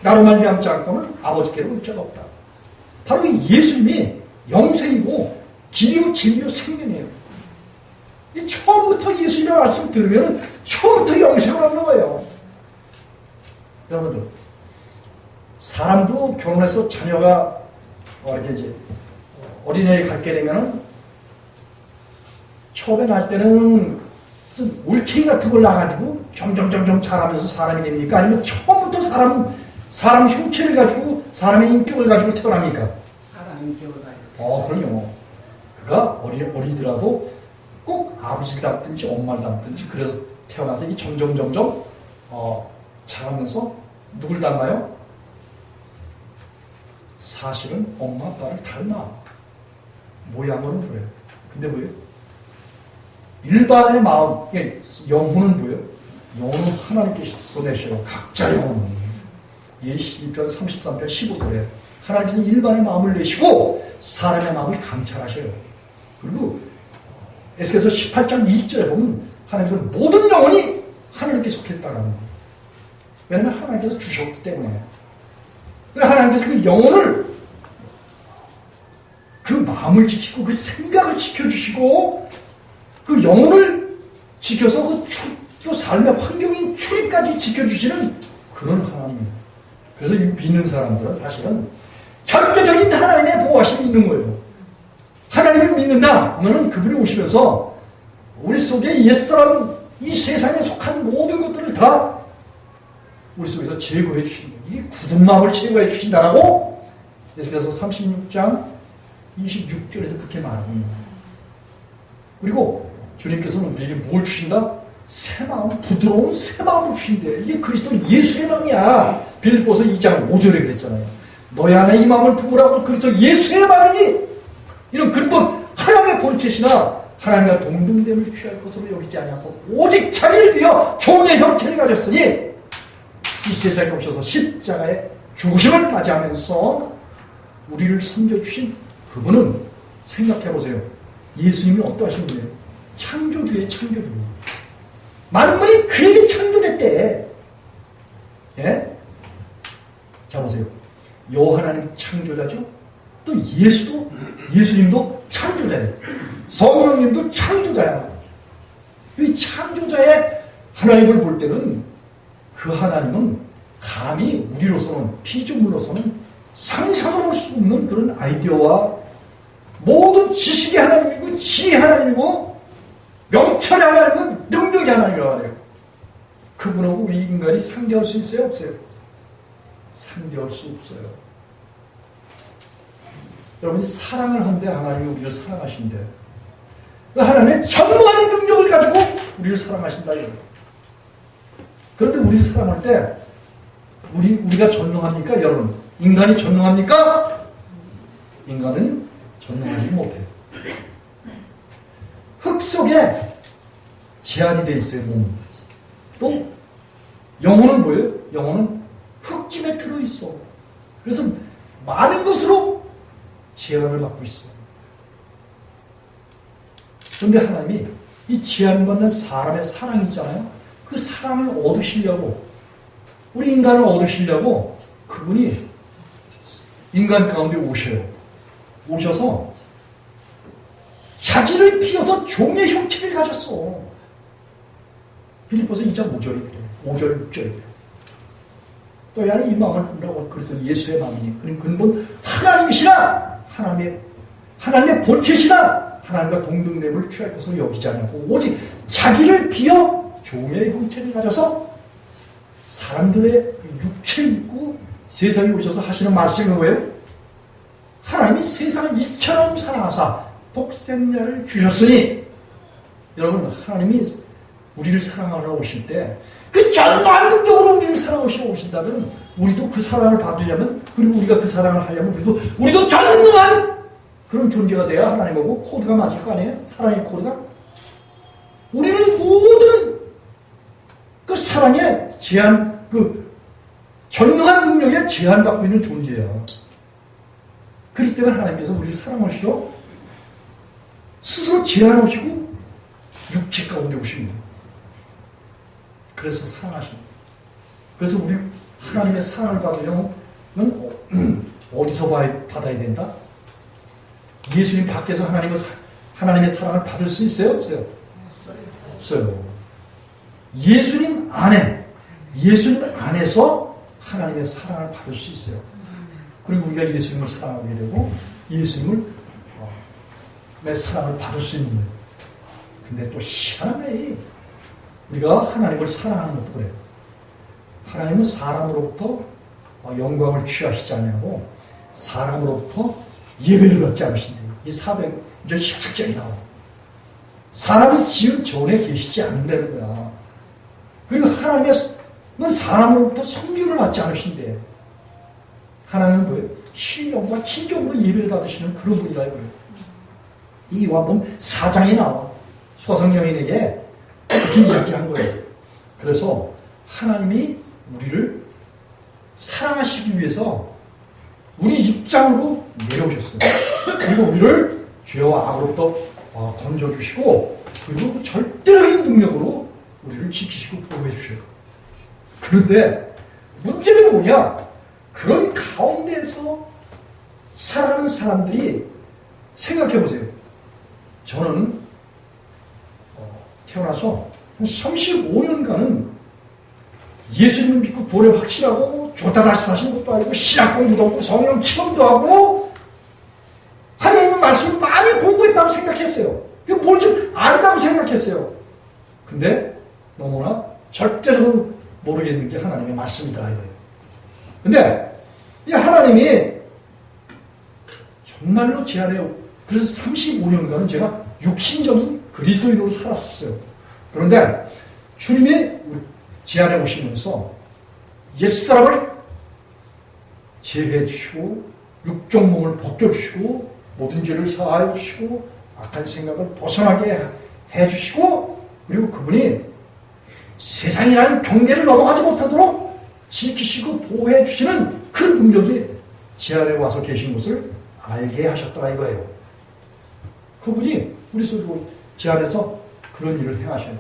나로 말미암지 않고는 아버지께로 올 자가 없다. 바로 이 예수님이 영생이고 길이요 진리요 생명이에요. 이 처음부터 예수님의 말씀 들으면 처음부터 영생을 얻는 거예요. 여러분들, 사람도 결혼해서 자녀가 이렇게 이제 어린애에 갖게 되면은 처음에 날 때는 무슨 올챙이 같은 걸 놔가지고 점점 자라면서 사람이 됩니까? 아니면 처음부터 사람 형체를 가지고 사람의 인격을 가지고 태어납니까? 사람 인격을 가지고. 그럼요. 그가 어리더라도 꼭 아버지를 닮든지 엄마를 닮든지 그래서 태어나서 이 점점 자라면서 누굴 닮아요? 사실은 엄마 아빠를 닮아. 모양으로는 그래요. 근데 뭐예요? 일반의 마음, 영혼은 뭐예요? 영혼은 하나님께서 내시고 각자 영혼은 시편 33편 15절에 하나님께서 일반의 마음을 내시고 사람의 마음을 감찰하셔요. 그리고 에스겔서 18장 20절에 보면 하나님께서 모든 영혼이 하나님께 속했다라는 거예요. 왜냐하면 하나님께서 주셨기 때문에. 그래서 하나님께서 그 영혼을, 그 마음을 지키고 그 생각을 지켜주시고 그 영혼을 지켜서 또 삶의 환경인 출입까지 지켜주시는 그런 하나님이에요. 그래서 이 믿는 사람들은 사실은 절대적인 하나님의 보호하심이 있는 거예요. 하나님을 믿는다 하면은 그분이 오시면서 우리 속에 옛사람, 이 세상에 속한 모든 것들을 다 우리 속에서 제거해 주시는 거예요. 이게 굳은 마음을 제거해 주신다라고 그래서 36장 26절에서 그렇게 말합니다. 그리고 주님께서는 우리에게 뭘 주신다? 새 마음, 부드러운 새 마음을 주신대. 이게 그리스도 예수의 마음이야. 빌립보서 2장 5절에 그랬잖아요. 너희 안에 이 마음을 품으라고 그리스도 예수의 마음이니 이런 근본 하나님의 본체시나 하나님과 동등됨을 취할 것으로 여기지 아니하고 오직 자기를 위하여 종의 형체를 가졌으니 이 세상에 오셔서 십자가의 죽으심을 맞이하면서 우리를 섬겨주신 그분은 생각해보세요. 예수님이 어떠하신 분이에요? 창조주의 창조주. 만물이 그에게 창조됐대. 예? 자 보세요. 요 하나님 창조자죠. 또 예수님도 창조자예요. 성령님도 창조자야. 이 창조자의 하나님을 볼 때는 그 하나님은 감히 우리로서는 피조물로서는 상상을 할 수 없는 그런 아이디어와 모든 지식의 하나님이고 지혜의 하나님이고 명철의 하나님은 능력의 하나님이라고 해요. 그분하고 우리 인간이 상대할 수 있어요? 없어요? 상대할 수 없어요. 여러분이 사랑을 한데 하나님이 우리를 사랑하신대. 그 하나님의 전무한 능력을 가지고 우리를 사랑하신다 이거예요. 그런데 우리를 사랑할 때 우리가 전능합니까? 여러분 인간이 전능합니까? 인간은 전능하지 못해요. 흙 속에 제한이 되어 있어요. 몸은. 또 영혼은 뭐예요? 영혼은 흙짐에 들어있어. 그래서 많은 것으로 제한을 받고 있어요. 그런데 하나님이 이 제한받는 사람의 사랑 있잖아요. 그 사랑을 얻으시려고 우리 인간을 얻으시려고 그분이 인간 가운데 오셔요. 오셔서 자기를 비워서 종의 형체를 가졌어. 빌립보서 2장 5절이 그래요. 5절 6절이 그래요. 또 야는 이 마음을 품으라고 그래서 예수의 마음이니 그럼 근본 하나님이시라 하나님의 본체시라 하나님과 동등됨을 취할 것을 여기지 않고 오직 자기를 비워 종의 형체를 가져서 사람들의 육체를 입고 세상에 오셔서 하시는 말씀이 뭐예요? 하나님이 세상을 이처럼 사랑하사 독생자를 주셨으니 여러분 하나님이 우리를 사랑하러 오실 때 그 전무한 능력으로 우리를 사랑하시러 오신다면 우리도 그 사랑을 받으려면 그리고 우리가 그 사랑을 하려면 우리도 전무한 그런 존재가 돼야 하나님하고 코드가 맞을 거 아니에요? 사랑의 코드가? 우리는 모든 그 사랑의 제한, 그 전능한 능력에 제한받고 있는 존재야. 그렇기 때문에 하나님께서 우리를 사랑하시러 스스로 제한하시고 육체 가운데 오신 거예요. 그래서 사랑하십니다. 그래서 우리 하나님의 사랑을 받으려면 어디서 받아야 된다? 예수님 밖에서 하나님의 사랑을 받을 수 있어요? 없어요? 없어요. 예수님 안에서 하나님의 사랑을 받을 수 있어요. 그리고 우리가 예수님을 사랑하게 되고 예수님을 내 사랑을 받을 수 있는 거예요. 근데 또 희한하네. 우리가 하나님을 사랑하는 것도 그래요. 하나님은 사람으로부터 영광을 취하시지 않냐고 사람으로부터 예배를 받지 않으신대요. 이 417장이 나와요. 사람이 지은 전에 계시지 않는다는 거야. 그리고 하나님은 사람으로부터 섬김을 받지 않으신대. 하나님은 뭐예요? 신령과 친정으로 예배를 받으시는 그런 분이라 그래요. 이 요한복음 4장에 나와. 소상 여인에게 그렇게 이야기한 거예요. 그래서 하나님이 우리를 사랑하시기 위해서 우리 입장으로 내려오셨어요. 그리고 우리를 죄와 악으로부터 건져주시고 그리고 절대적인 능력으로 우리를 지키시고 보호해 주셔요. 그런데 문제는 뭐냐? 그런 가운데에서 살아가는 사람들이 생각해 보세요. 저는 태어나서 한 35년간은 예수님을 믿고 보내 확실하고 좋다 다시 사신 것도 아니고 신학 공부도 하고 성령 체험도 하고 하나님의 말씀을 많이 공부했다고 생각했어요. 뭘 좀 안다고 생각했어요. 근데 너무나 절대로 모르겠는 게 하나님의 말씀이다 이거예요. 근데 이 하나님이 정말로 제 안에 그래서 35년간은 제가 육신적인 그리스도인으로 살았어요. 그런데 주님이 제 안에 오시면서 옛사람을 제해해 주시고 육종 몸을 벗겨주시고 모든 죄를 사하여 주시고 악한 생각을 벗어나게 해주시고 그리고 그분이 세상이라는 경계를 넘어가지 못하도록 지키시고 보호해 주시는 그 능력이 제 안에 와서 계신 것을 알게 하셨더라 이거예요. 그분이 우리 속으로 제 안에서 그런 일을 행하셔요.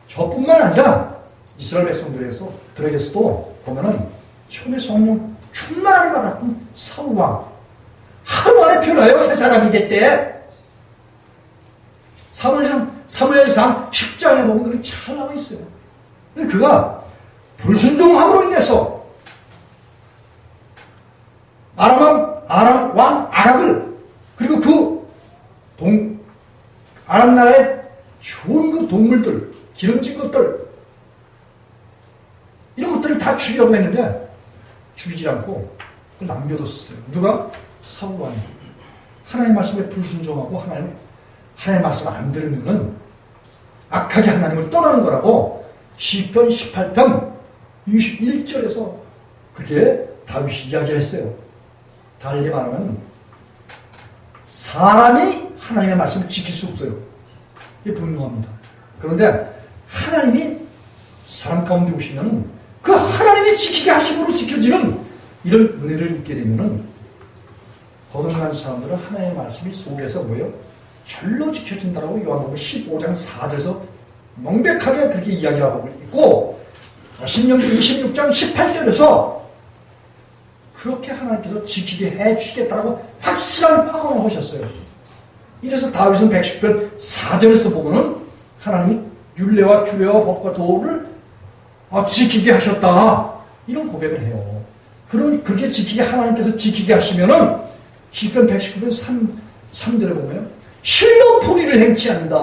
저뿐만 아니라 이스라엘 백성들에게서도 보면은 처음에 성령 충만함을 받았던 사울왕 하루 안에 변하여 새 사람이 됐대. 사무엘상 10장에 보면 그렇게 잘 나와 있어요. 근데 그가 불순종함으로 인해서 아람 왕 아락을 그리고 그 아람 나라의 좋은 그 동물들 기름진 것들 이런 것들을 다 죽이려고 했는데 죽이지 않고 그걸 남겨뒀어요. 누가? 사울 왕이. 하나님의 말씀에 불순종하고 하나님의 말씀을 안 들으면은 악하게 하나님을 떠나는 거라고 시편 18편 21절에서 그렇게 다윗이 이야기를 했어요. 달리 말하면 사람이 하나님의 말씀을 지킬 수 없어요. 이게 분명합니다. 그런데 하나님이 사람 가운데 오시면 그 하나님이 지키게 하심으로 지켜지는 이런 은혜를 입게 되면은 거듭난 사람들은 하나님의 말씀이 속에서 뭐예요? 절로 지켜진다라고 요한복음 15장 4절에서 명백하게 그렇게 이야기하고 있고 신명기 26장 18절에서 그렇게 하나님께서 지키게 해주시겠다라고 확실한 확언을 하셨어요. 이래서 다윗은 110편 4절에서 보면은 하나님이 율례와 규례와 법과 도를 지키게 하셨다 이런 고백을 해요. 그렇게 지키게 하나님께서 지키게 하시면은 시편 119편 3절에 보면 실로 불의를 행치 않는다.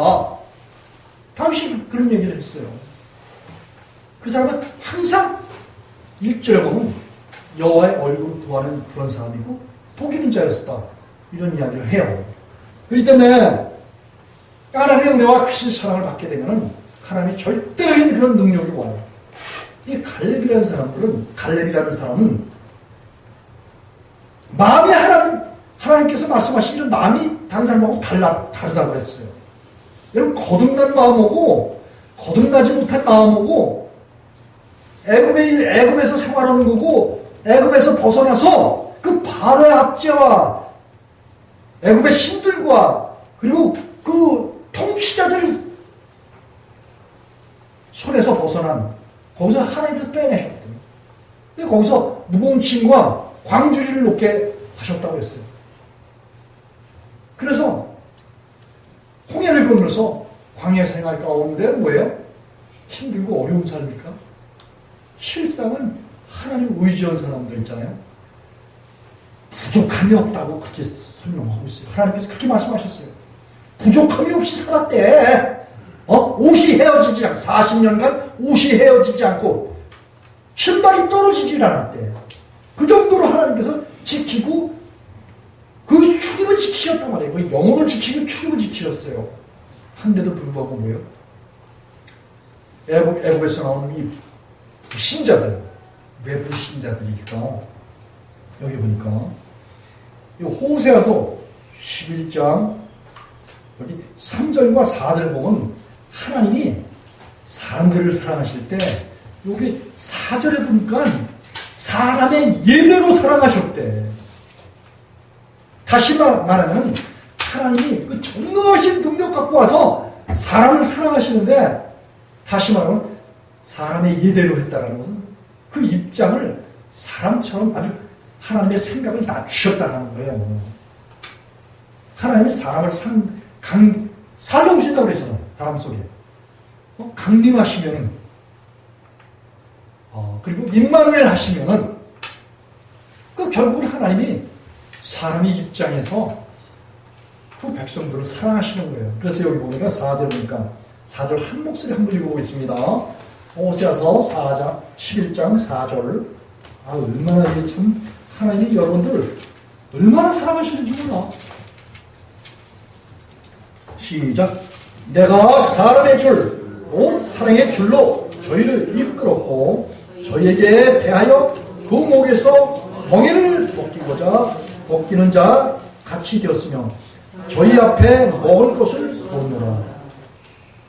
다윗이 그런 얘기를 했어요. 그 사람은 항상 1절에 보면 여호와의 얼굴을 구하는 그런 사람이고 복 있는 자였었다. 이런 이야기를 해요. 그렇기 때문에 하나님의 은혜와 크신 사랑을 받게 되면 하나님의 절대적인 그런 능력이 와요. 이 갈렙이라는 사람은 마음이 하나님께서 말씀하시기를 마음이 다른 사람하고 다르다고 했어요. 여러분 거듭난 마음하고 거듭나지 못한 마음하고 애굽에서 생활하는 거고 애굽에서 벗어나서 그 바로의 압제와 애굽의 신들과 그리고 그 통치자들 손에서 벗어난 거기서 하나님께서 빼내셨거든요. 거기서 무거운 짐과 광주리를 놓게 하셨다고 했어요. 그래서 홍해를 건너서 광야 생활 가운데 뭐예요? 힘들고 어려운 삶입니까? 실상은 하나님 의지한 사람들 있잖아요. 부족함이 없다고 그렇게 설명하고 있어요. 하나님께서 그렇게 말씀하셨어요. 부족함이 없이 살았대. 옷이 헤어지지 않고 40년간 옷이 헤어지지 않고 신발이 떨어지질 않았대. 그 정도로 하나님께서 지키고 그 출입을 지키셨단 말이에요. 그 영혼을 지키고 출입을 지키셨어요. 한데도 불구하고 뭐예요? 애굽에서 나오는 이 불신자들, 왜 불신자들일까? 여기 보니까 이 호세아서 11장 여기 3절과 4절을 보면 하나님이 사람들을 사랑하실 때 여기 4절에 보니까 사람의 예대로 사랑하셨대. 다시 말하면 하나님이 그 전능하신 능력 갖고 와서 사람을 사랑하시는데 다시 말하면 사람의 예대로 했다는 것은 그 입장을 사람처럼 아주 하나님의 생각을 낮추셨다는 거예요. 하나님이 사람을 살려오신다고 그랬잖아요. 사람 속에. 강림하시면은, 그리고 임마누엘 하시면은, 그 결국은 하나님이 사람의 입장에서 그 백성들을 사랑하시는 거예요. 그래서 여기 보니까 4절이니까 4절 한 목소리 한번 읽어보겠습니다. 호세아서 4장 11장 4절. 얼마나 이게 참 하나님이 여러분들 얼마나 사랑하시는지 몰라. 시작. 내가 사람의 줄, 곧 사랑의 줄로 저희를 이끌었고 저희에게 대하여 그 그 목에서 멍에를 벗기는 자 같이 되었으며 저희 앞에 먹을 것을 보느라.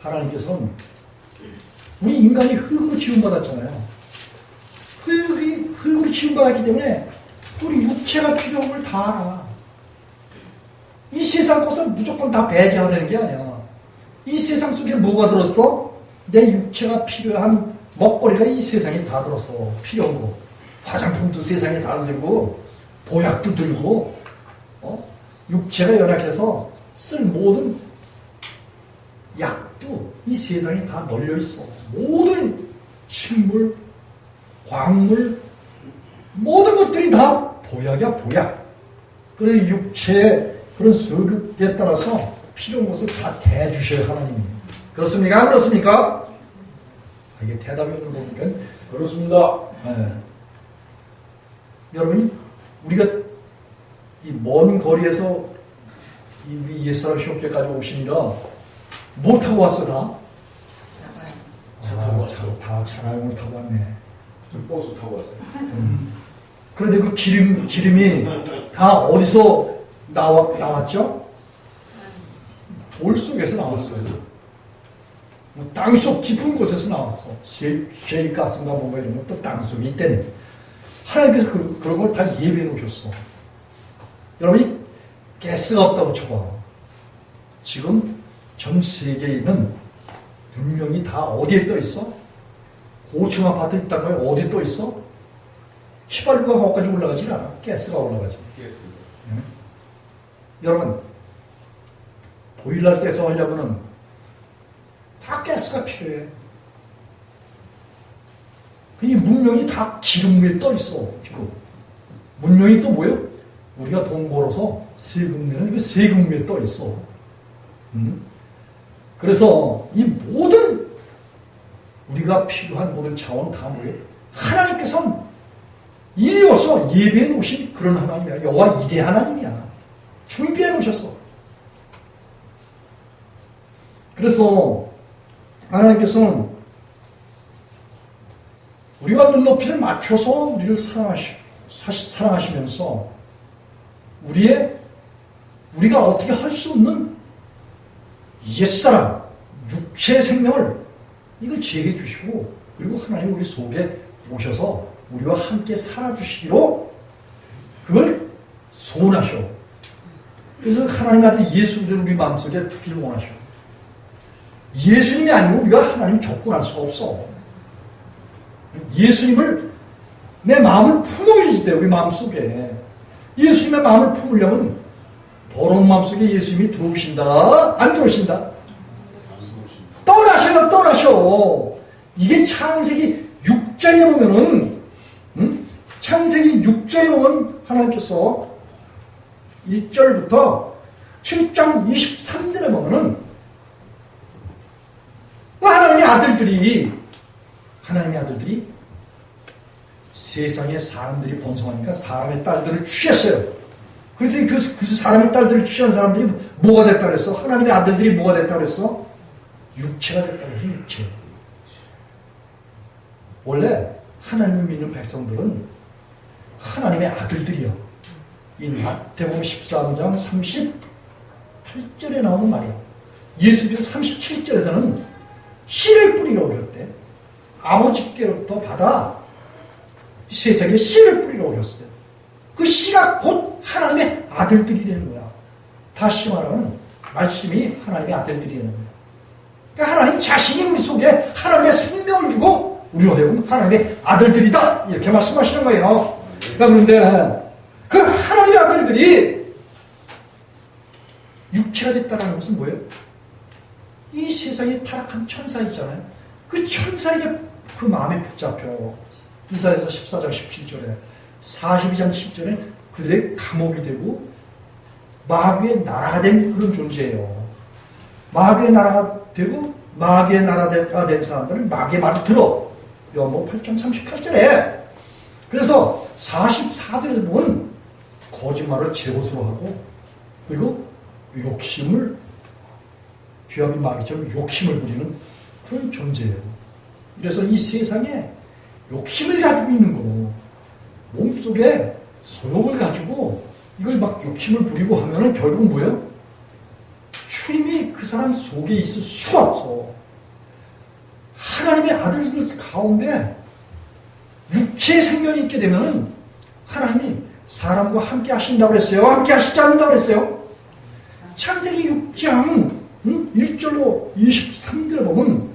하나님께서는 우리 인간이 흙으로 지음받았잖아요. 흙으로 지음받았기 때문에 우리 육체가 필요한 걸 다 알아. 이 세상 것을 무조건 다 배제하려는 게 아니야. 이 세상 속에 뭐가 들었어? 내 육체가 필요한 먹거리가 이 세상에 다 들었어. 필요한 거. 화장품도 세상에 다 들고, 보약도 들고, 육체가 연약해서 쓸 모든 약도 이 세상에 다 널려 있어. 모든 식물, 광물, 모든 것들이 다 보약이야, 보약. 그래서 육체의 그런 소득에 따라서 필요한 것을 다 대주셔요, 하나님이. 그렇습니까? 안 그렇습니까? 이게 대답이 없는 거니까. 그렇습니다. 네. 여러분이, 우리가 이 먼 거리에서 이 예수라는 시옵교까지 오시니라 뭐 타고 왔어, 다? 차 타고 왔죠. 다 차량을 타고 왔네. 버스 타고 왔어요. 그런데 그 기름이 다 어디서 나왔죠? 돌 속에서 나왔어요. 뭐 땅속 깊은 곳에서 나왔어. 쉐일가스인가 뭔가 이런 것도 땅속에 있다니. 하나님께서 그런 걸 다 예비해 놓으셨어. 여러분이 가스가 없다고 쳐봐. 지금 전 세계에 있는 문명이 다 어디에 떠 있어? 고층 아파트 있다는 거에 어디 떠 있어? 휘발유가 거기까지 올라가지 않아. 가스가 올라가지. 응? 여러분, 보일러 떼서 하려면은 다 가스가 필요해. 이 문명이 다 기름 위에 떠 있어. 지금. 문명이 또 뭐예요? 우리가 돈 벌어서 세금 내는 그 세금 위에 떠 있어. 그래서 이 모든 우리가 필요한 모든 자원 다 뭐예요? 하나님께서는 이리 와서 예배해 놓으신 그런 하나님이야. 여호와 이대 하나님이야. 준비해 놓으셨어. 그래서 하나님께서는 우리와 눈높이를 맞춰서 우리를 사랑하시면서 우리가 어떻게 할 수 없는 옛사람, 육체의 생명을 이걸 제게 주시고, 그리고 하나님 우리 속에 오셔서 우리와 함께 살아주시기로 그걸 소원하셔. 그래서 하나님 아들 예수를 우리 마음속에 두기를 원하셔. 예수님이 아니면 우리가 하나님 접근할 수가 없어. 예수님을 내 마음을 품어야지 돼. 우리 마음속에 예수님의 마음을 품으려면 더러운 마음속에 예수님이 들어오신다? 안 들어오신다? 떠나셔. 이게 창세기 6장에 보면은, 창세기 6장에 보면 하나님께서 1절부터 7장 23절에 보면은 하나님의 아들들이 세상에 사람들이 번성하니까 사람의 딸들을 취했어요. 그래서 그 사람의 딸들을 취한 사람들이 뭐가 됐다 그랬어? 하나님의 아들들이 뭐가 됐다 그랬어? 육체가 됐다 그랬어. 육체. 원래 하나님 믿는 백성들은 하나님의 아들들이요. 이 마태복음 13장 38절에 나오는 말이야. 예수께서 37절에서는 씨를 뿌리라고 그랬대. 아버지께로부터 받아 세상에 씨를 뿌리라고 그랬어요. 그 씨가 곧 하나님의 아들들이 되는 거야. 다시 말하면 말씀이 하나님의 아들들이 되는 거야. 그러니까 하나님 자신이 우리 속에 하나님의 생명을 주고 우리로 하여금 하나님의 아들들이다 이렇게 말씀하시는 거예요. 그런데 그 하나님의 아들들이 육체가 됐다는 것은 뭐예요? 이 세상에 타락한 천사 있잖아요. 그 천사에게 그 마음에 붙잡혀. 이사야서 14장 17절에 42장 10절에 그들의 감옥이 되고 마귀의 나라가 된 그런 존재예요. 마귀의 나라가 되고 마귀의 나라가 된 사람들은 마귀의 말을 들어. 요한복음 8장 38절에. 그래서 44절에서 보면 거짓말을 제것으로 하고 그리고 욕심을 귀하비 마귀처럼 욕심을 부리는 그런 존재예요. 그래서 이 세상에 욕심을 가지고 있는 거, 몸속에 소욕을 가지고 이걸 막 욕심을 부리고 하면은 결국 뭐예요? 주님이 그 사람 속에 있을 수가 없어. 하나님의 아들들 가운데 육체의 생명이 있게 되면은 하나님이 사람과 함께 하신다고 그랬어요? 함께 하시지 않는다고 그랬어요? 창세기 6장 1절로 23절을 보면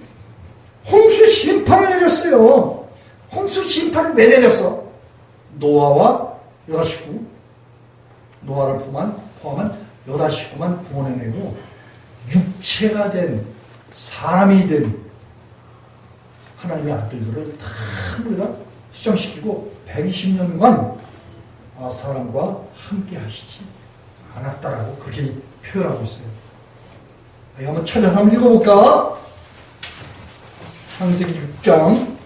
홍수 심판을 내렸어요. 홍수 심판을 왜 내렸어? 노아와 여다 식구, 노아를 포함한 여다 식구만 구원해내고 육체가 된 사람이 된 하나님의 아들들을 다 우리가 수정시키고 120년간 사람과 함께 하시지 않았다라고 그렇게 표현하고 있어요. 한번 찾아서 한번 읽어볼까? 창세기 6장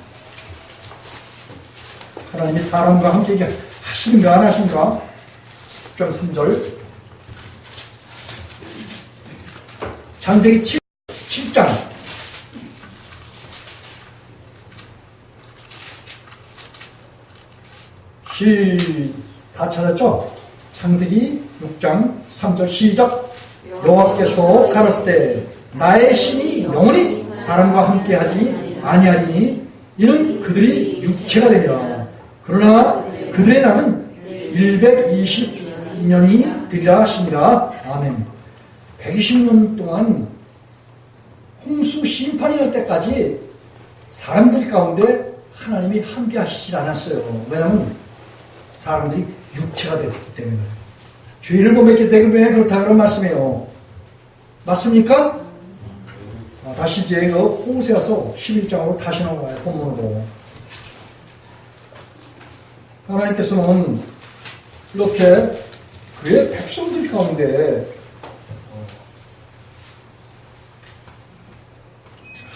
하나님이 사람과 함께 하시는가 안 하신가? 6장 3절 창세기 7장 다 찾았죠? 창세기 6장 3절 시작. 여호와께서 가라사대 때 나의 신이 영원히 사람과 함께하지 아니하리니 이는 그들이 육체가 되리라. 그러나 그들의 날은 120년이 되리라 하시니라. 아멘. 120년 동안 홍수 심판이 날 때까지 사람들 가운데 하나님이 함께 하시지 않았어요. 왜냐하면 사람들이 육체가 되었기 때문에. 죄를 못 맺기 때문에 그렇다 그런 말씀이에요. 맞습니까? 다시 이제 그 호세아서 11장으로 다시 나와요. 본문으로. 하나님께서는 이렇게 그의 백성들 가운데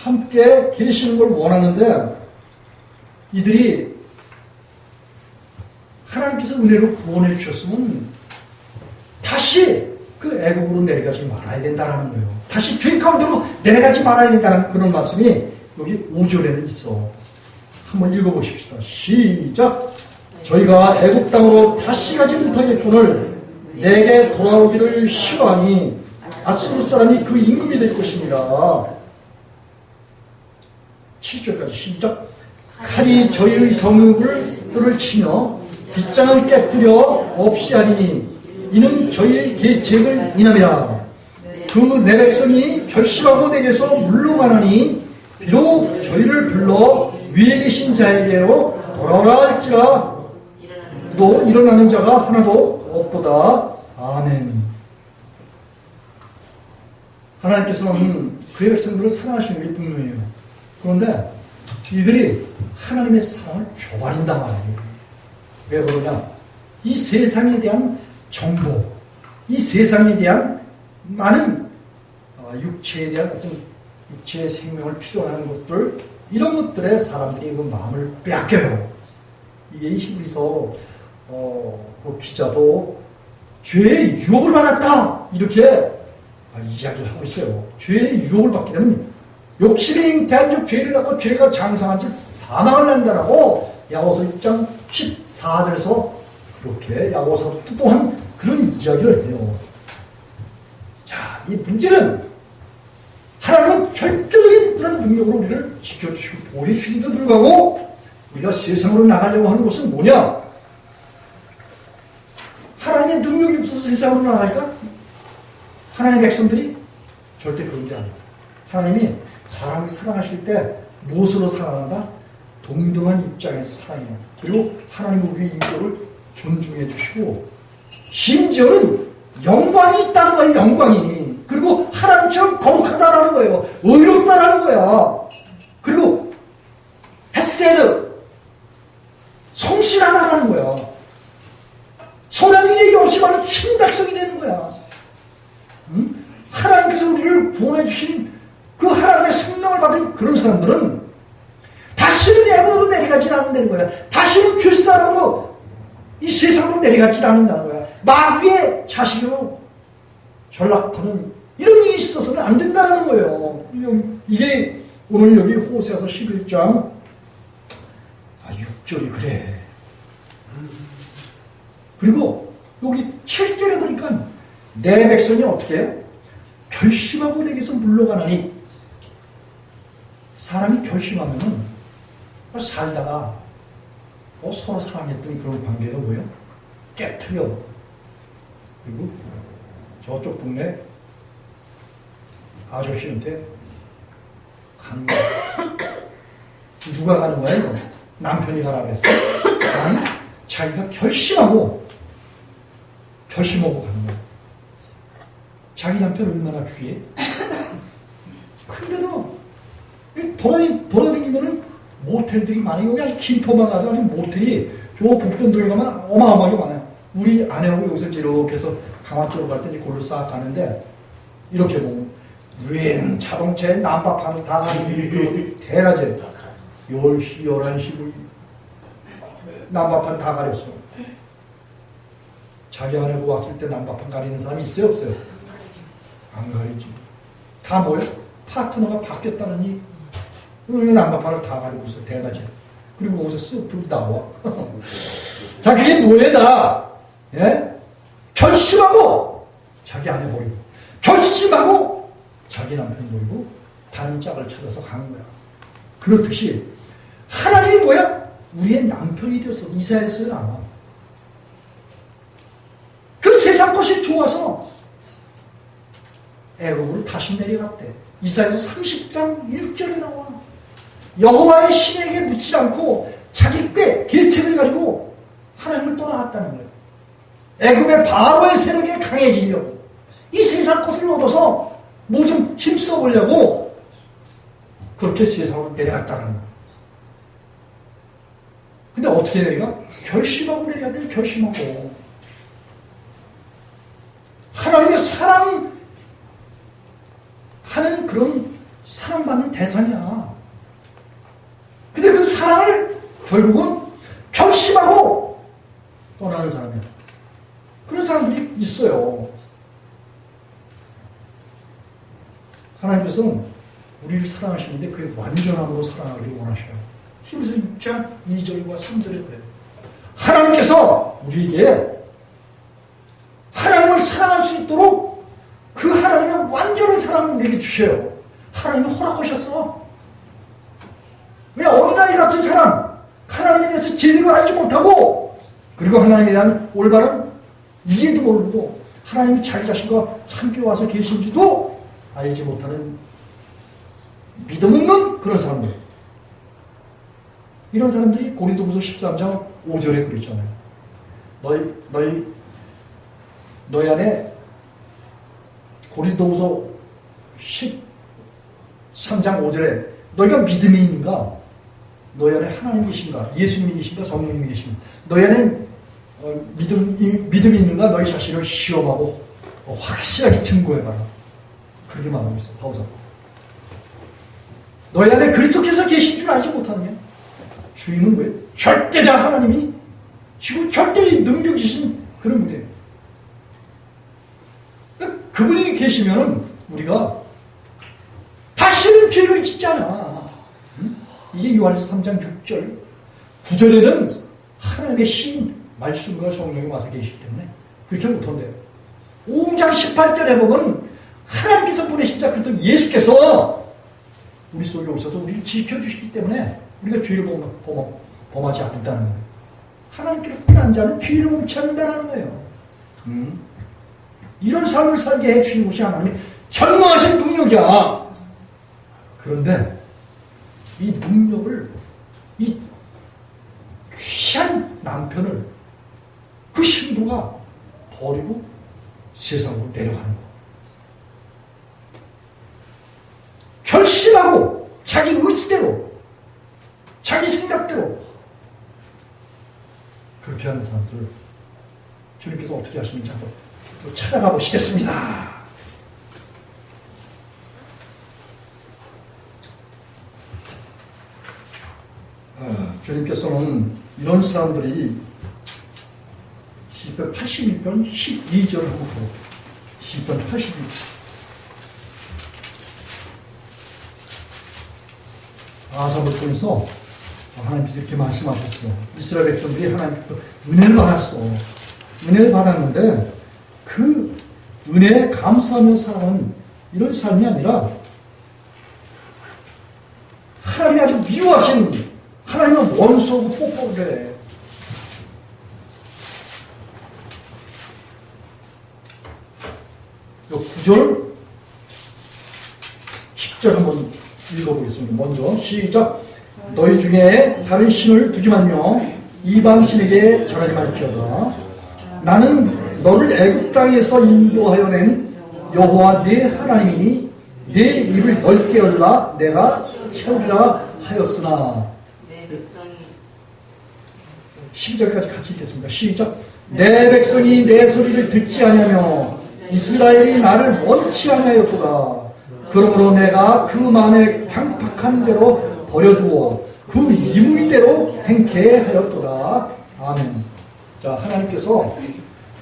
함께 계시는 걸 원하는데 이들이 하나님께서 은혜로 구원해 주셨으면 다시 그 애국으로 내려가지 말아야 된다는 거예요. 다시 죄 가운데로 내려가지 말아야 된다는 그런 말씀이 여기 5절에는 있어. 한번 읽어보십시다. 시작. 저희가 애국 땅으로 다시 가지 못하겠거늘 내게 돌아오기를 싫어하니 아수르 사람이 그 임금이 될 것입니다. 7절까지 시작. 칼이 저희의 성읍을 치며 빗장을 깨뜨려 없이 하리니 이는 저희의 계책을 인함이라. 그 내 백성이 결심하고 내게서 물러가나니 비록 저희를 불러 위에 계신 자에게로 돌아오라 할지라 또 일어나는 자가 하나도 없도다. 아멘. 하나님께서는 그의 백성들을 사랑하시는 게 분명해요. 그런데 이들이 하나님의 사랑을 저버린다 말이에요. 왜 그러냐? 이 세상에 대한 정보, 이 세상에 대한 많은 육체에 대한 어떤 육체의 생명을 필요하는 것들, 이런 것들에 사람들이 그 마음을 빼앗겨요. 이게 히브리서 그 기자도 죄의 유혹을 받았다 이렇게 이야기를 하고 있어요. 죄의 유혹을 받게 되면 욕심에 대한 죄를 갖고 죄가 장성한 즉 사망을 난다라고 야고보서 1장 14절에서 그렇게 야고보서 또한 그런 이야기를 해요. 자, 이 문제는 하나님은 결정적인 그런 능력으로 우리를 지켜주시고 보호해주시는데도 불구하고 우리가 세상으로 나가려고 하는 것은 뭐냐? 하나님의 능력이 없어서 세상으로 나갈까? 하나님의 백성들이 절대 그런 게 아니에요. 하나님이 사람을 사랑하실 때 무엇으로 사랑한다? 동등한 입장에서 사랑해요. 그리고 하나님은 우리의 인격을 존중해 주시고 심지어는 영광이 있다는 거예요. 영광이. 그리고 하나님처럼 거룩하다라는 거예요. 의롭다라는 거야. 그리고 헤세드 성실하다라는 거야. 선한 일에 열심하는 친백성이 되는 거야. 응? 하나님께서 우리를 구원해 주신 그 하나님의 생명을 받은 그런 사람들은 다시는 애고로 내려가지 않는다는 거야. 다시는 죄사람으로 이 세상으로 내려가지 않는다는 거야. 마귀의 자식으로 전락하는 이런 일이 있어서는 안 된다는 거예요. 이게 오늘 여기 호세아서 11장 6절이 그래. 그리고 여기 7절에 보니까 내 백성이 어떻게 해요? 결심하고 내게서 물러가나니. 사람이 결심하면은 살다가 서로 사랑했던 그런 관계가 뭐예요? 깨트려. 그리고 저쪽 동네 아저씨한테 가는 거야. 누가 가는 거야, 이거? 남편이 가라 그랬어. 아니, 자기가 결심하고 가는 거야. 자기 남편 얼마나 귀해? 근데도 돌아다니면은 모텔들이 많아요. 그냥 김포만 가도 아주 모텔이 저 북변동에 가면 어마어마하게 많아요. 우리 아내하고 여기서 이렇게 해서 강화 쪽으로 갈 때 이제 골로 싹 가는데 이렇게 보면 웬 자동차에 난방판을 다 가리고 대낮에 10시, 11시 난방판 다 가렸어. 자기 아내가 왔을 때 난방판 가리는 사람이 있어요, 없어요? 안 가리지. 다 뭐예요? 파트너가 바뀌었다느니 우리가 난방판을 다 가리고 있어, 대낮에. 그리고 거기서 쓱 나와. 자, 그게 뭐예다? 예? 결심하고 자기 아내 버리고, 결심하고 자기 남편 버리고 다른 짝을 찾아서 가는 거야. 그렇듯이 하나님이 뭐야? 우리의 남편이 되어서 이사야서에 나와. 그 세상 것이 좋아서 애굽으로 다시 내려갔대. 이사야서 30장 1절에 나와. 여호와의 신에게 묻지 않고 자기 꽤 계책을 가지고 하나님을 떠나갔다는 거예요. 애굽의 바로의 세력에 강해지려고, 이 세상 것을 얻어서 뭐 좀 힘써 보려고 그렇게 세상으로 내려갔다는 거예요. 근데 어떻게 내려가? 결심하고 내려가야 돼. 결심하고. 하나님의 사랑하는 그런 사랑받는 대상이야. 근데 그 사랑을 결국은 결심하고 떠나는 사람이야. 그런 사람들이 있어요. 하나님께서는 우리를 사랑하시는데 그의 완전함으로 사랑하기를 원하셔요. 히브리서 6장 2절과 3절에 그래요. 하나님께서 우리에게 하나님을 사랑할 수 있도록 그 하나님의 완전한 사랑을 우리에게 주셔요. 하나님이 허락하셨어. 왜 어린아이 같은 사람, 하나님에 대해서 제대로 알지 못하고, 그리고 하나님에 대한 올바른 이해도 모르고 하나님이 자기 자신과 함께 와서 계신지도 알지 못하는 믿음 없는 그런 사람들. 이런 사람들이 고린도후서 13장 5절에 그랬잖아요. 너희 안에 고린도후서 13장 5절에 너희가 믿음이 있는가? 너희 안에 하나님이 계신가? 예수님이 계신가? 성령님이 계신가? 너희 안에 믿음이 있는가? 너희 자신을 시험하고 확실하게 증거해봐라. 그렇게 말하고 있어요. 바울사가. 너희 안에 그리스도께서 계신 줄 알지 못하느냐? 주인은 뭐예요? 절대자 하나님이 지금 절대의 능력이신 그런 분이에요. 그분이 계시면은 우리가 다시는 죄를 짓지 않아. 이게 요한일서 3장 6절 9절에는 하나님의 신 말씀과 성령이 와서 계시기 때문에 그렇게 못한대요. 5장 18절에 보면 하나님께서 보내신 자 그리스도 예수께서 우리 속에 오셔서 우리를 지켜주시기 때문에 우리가 죄를 범하지 않는다는 거예요. 하나님께로 끝난 자는 죄를 범치 않는다는 거예요. 이런 삶을 살게 해주신 것이 하나님의 전능하신 능력이야. 그런데 이 능력을, 이 귀한 남편을 그 신부가 버리고 세상으로 내려가는 거야. 결심하고 자기 의지대로, 자기 생각대로 그렇게 하는 사람들 주님께서 어떻게 하시는지 한번 또 찾아가 보시겠습니다. 주님께서는 이런 사람들이 시편 81편 12절을 한번 보고, 시편 82편 아삽을 통해서 하나님께서 이렇게 말씀하셨어. 이스라엘 백성들이 하나님께서 은혜를 받았어. 은혜를 받았는데 그 은혜에 감사하며 살아가는 이런 삶이 아니라 하나님이 아주 미워하신 하나님은 원수하고 뽀뽀를 해. 이 구절 10절 한번 읽어보겠습니다. 먼저 시작. 너희 중에 다른 신을 두지 말며 이방 신에게 절하지 말지어다. 나는 너를 애굽 땅에서 인도하여 낸 여호와 네 하나님이니 네 입을 넓게 열라 내가 채우리라 하였으나. 12절까지 같이 읽겠습니다. 시작. 내 백성이 내 소리를 듣지 아니하며 이스라엘이 나를 원치 아니하였도다. 그러므로 내가 그 마음에 강팍한 대로 버려두어 그 임의대로 행케 하였도다. 아멘. 자, 하나님께서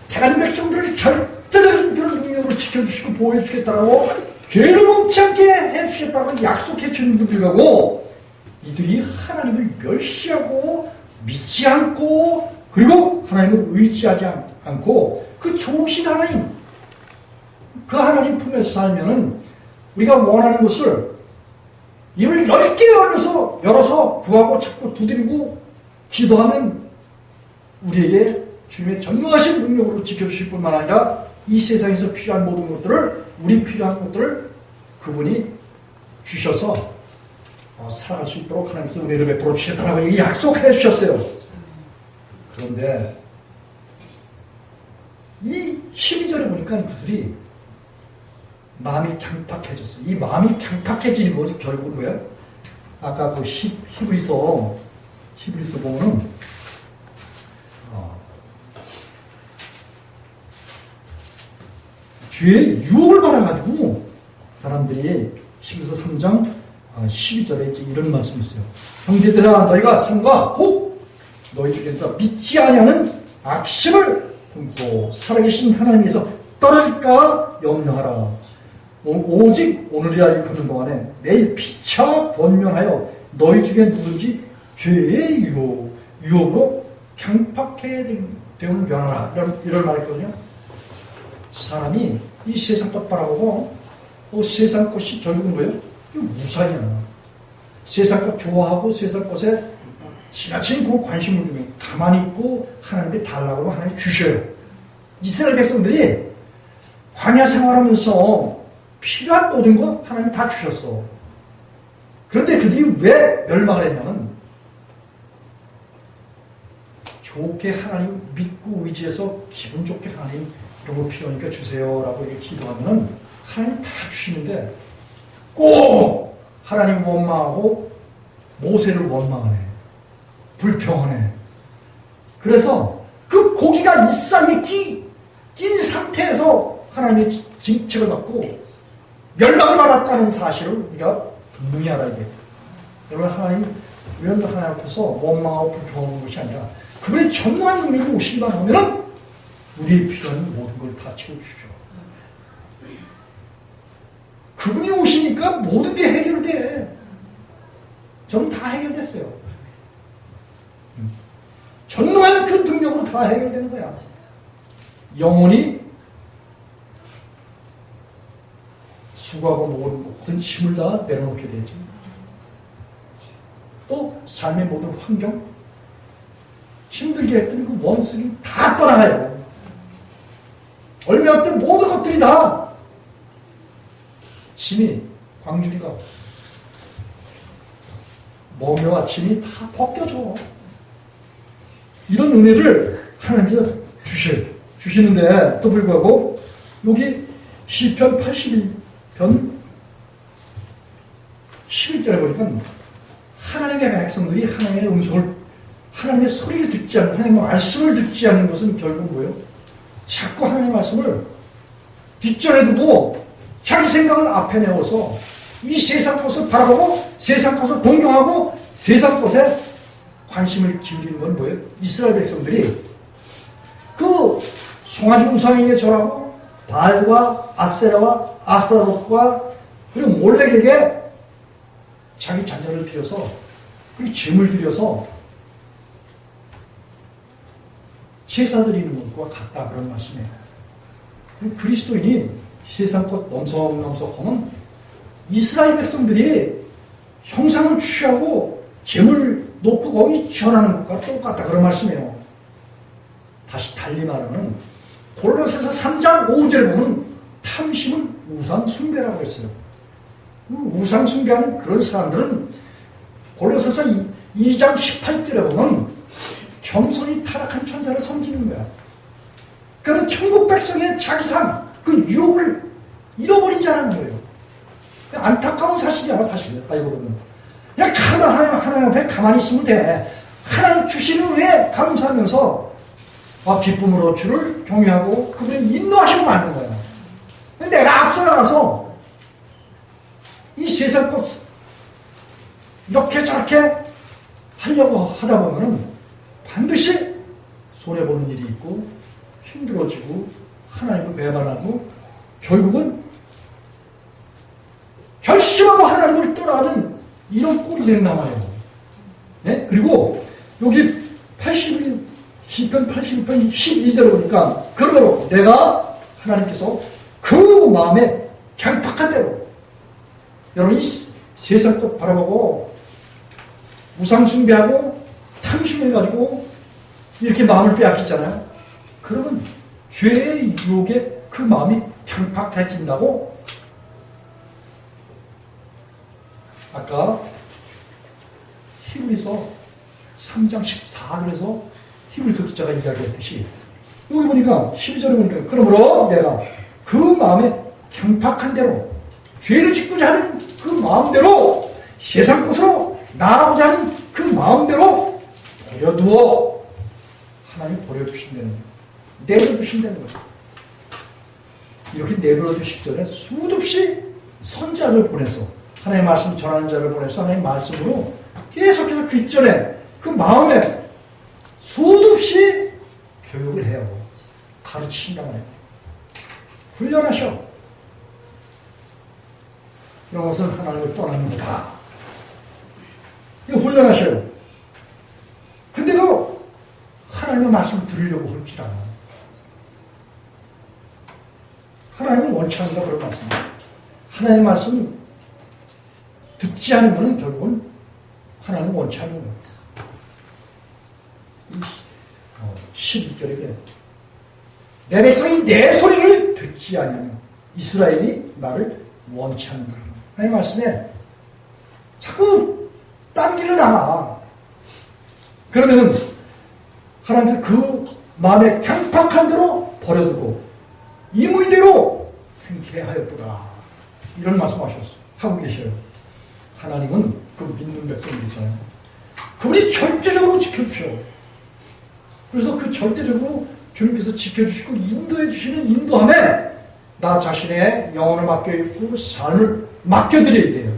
택한 백성들을 절대적인 그런 능력으로 지켜주시고 보호해주겠다라고 죄를 멈지 않게 해주겠다고 약속해 주는데도 불구하고 이들이 하나님을 멸시하고 믿지 않고 그리고 하나님을 의지하지 않고 그 좋으신 하나님, 그 하나님 품에서 살면은 우리가 원하는 것을 입을 넓게 열어서 구하고 찾고 두드리고 기도하면 우리에게 주님의 전능하신 능력으로 지켜주실 뿐만 아니라 이 세상에서 필요한 모든 것들을 우리 필요한 것들을 그분이 주셔서 살아갈 수 있도록 하나님께서 은혜를 베풀어 주셨다고 약속해 주셨어요. 그런데 이 12절에 보니까 그들이 마음이 강팍해졌어요. 이 마음이 강팍해지는 것이 결국은 뭐예요? 아까 그 히브리서 보면은 죄의 유혹을 받아가지고 사람들이 히브리서 3장 12절에 이런 말씀이 있어요. 형제들아 너희가 삼가 혹 너희 중에서 믿지 아니하는 악심을 품고 살아계신 하나님께서 떨어질까 염려하라. 오직 오늘이라 일컫는 동안에 내일 피차 권면하여 너희 중에 누군지 죄의 유혹으로 강팍해 되면 면하라. 이런 말을 했거든요. 사람이 이 세상 것 바라보고 세상 것이 결국은 뭐예요? 무상이야. 세상 것 좋아하고 세상 것에 지나친 그 관심을 두면 가만히 있고 하나님께 달라고 하면 하나님 주셔요. 이스라엘 백성들이 광야 생활하면서 필요한 모든 거 하나님 다 주셨어. 그런데 그들이 왜 멸망을 했냐면 좋게 하나님 믿고 의지해서 기분 좋게 하나님 이런 거 필요하니까 주세요라고 이렇게 기도하면 하나님 다 주시는데 꼭 하나님 원망하고 모세를 원망하네. 불평하네. 그래서 그 고기가 이 사이에 낀 상태에서 하나님의 징책을 받고 멸망을 받았다는 사실을 우리가 분명히 알아야 돼요. 여러분 하나님 앞에서 원망하고 불평하는 것이 아니라 그분의 전능한 능력이 오시기만 하면 우리의 필요한 모든 걸 다 채워주죠. 그분이 오시니까 모든 게 해결돼. 저는 다 해결됐어요. 전능한 그 능력으로 다 해결되는 거야. 영원히 수고하고 모든 짐을 다 내려놓게 되죠. 또 삶의 모든 환경 힘들게 했던 그 원수를 다 떠나가요. 얼마였던 모든 것들이 다 짐이 광주리가 머매와 짐이 다 벗겨져. 이런 은혜를 하나님께서 주시는데 또 불구하고 여기 시편 81편 11절에 보니까 하나님의 백성들이 하나님의 음성을 하나님의 소리를 듣지 않는 하나님의 말씀을 듣지 않는 것은 결국 뭐예요? 자꾸 하나님의 말씀을 뒷전에 두고 자기 생각을 앞에 내어서 이 세상 것을 바라보고 세상 것을 동경하고 세상 것에 관심을 기울이는 건 뭐예요? 이스라엘 백성들이 그 송아지 우상에게 절하고 바알과 아세라와 아스타롯과 그리고 몰렉에게 자기 자녀를 들여서 그리고 제물 들여서 제사 드리는 것과 같다 그런 말씀이에요. 그리스도인이 세상 것 넘석넘석하면 이스라엘 백성들이 형상을 취하고 제물 놓고 거기 전하는 것과 똑같다 그런 말씀이에요. 다시 달리 말하면 골로새서 3장 5절에 보면 탐심은 우상 숭배라고 했어요. 우상 숭배하는 그런 사람들은 골로새서 2장 18절에 보면 겸손히 타락한 천사를 섬기는 거야. 그러면 천국 백성의 자기상 그 유혹을 잃어버린 자라는 거예요. 안타까운 사실이야 사실. 알고 보면 그냥 하나님 앞에 가만히 있으면 돼. 하나님 주시는 은혜에 감사하면서 기쁨으로 주를 경외하고 그분의 인도하시면 맞는 거야. 근데 내가 앞서 나가서 이 세상 것 이렇게 저렇게 하려고 하다 보면은 반드시 손해보는 일이 있고 힘들어지고 하나님을 배반하고 결국은 결심하고 하나님을 떠나는 이런 꼴이 된단 말이에요. 네? 그리고 여기 시편 81편 12절에 보니까 그러므로 내가 하나님께서 그 마음에 강팍한 대로 여러분 이 세상 것 바라보고 우상 숭배하고 탐심을 가지고 이렇게 마음을 빼앗겼잖아요. 그러면 죄의 유혹에 그 마음이 강팍해진다고 아까 히브리서 3장 14절에서 히브리서 기자가 이야기했듯이 여기 보니까 12절에 보니까 그러므로 내가 그 마음에 강팍한 대로 죄를 짓고자 하는 그 마음대로 세상 것으로 나아가고자 하는 그 마음대로 버려두어 하나님 버려두신다는 거예요. 내버려두신다는 거예요. 이렇게 내버려두시기 전에 수도 없이 선자를 보내서 하나님의 말씀 전하는 자를 보내서 하나님의 말씀으로 계속해서 귓전에 그 마음에 수도 없이 교육을 해요. 가르치신다고 해요. 훈련하셔. 이런 것은 하나님을 떠나는 거다. 이거 훈련하셔요. 근데도 하나님의 말씀을 들으려고 할지라. 하나님은 원치 않는다 그런 말씀입니다. 하나님의 말씀 듣지 않으면 결국은 하나님은 원치 않는 거예요. 12절에 내 백성이 내 소리를 듣지 않으면 이스라엘이 나를 원치 않는다. 하나님의 말씀에 자꾸 딴 길을 나가. 그러면 하나님께서 그 마음에 강팍한 대로 버려두고 이무이대로 행케하였도다. 이런 말씀하고 계셔요. 하나님은 그 믿는 백성들이잖아요. 그분이 절대적으로 지켜주셔요. 그래서 그 절대적으로 주님께서 지켜주시고 인도해 주시는 인도함에 나 자신의 영혼을 맡겨있고 삶을 맡겨드려야 돼요.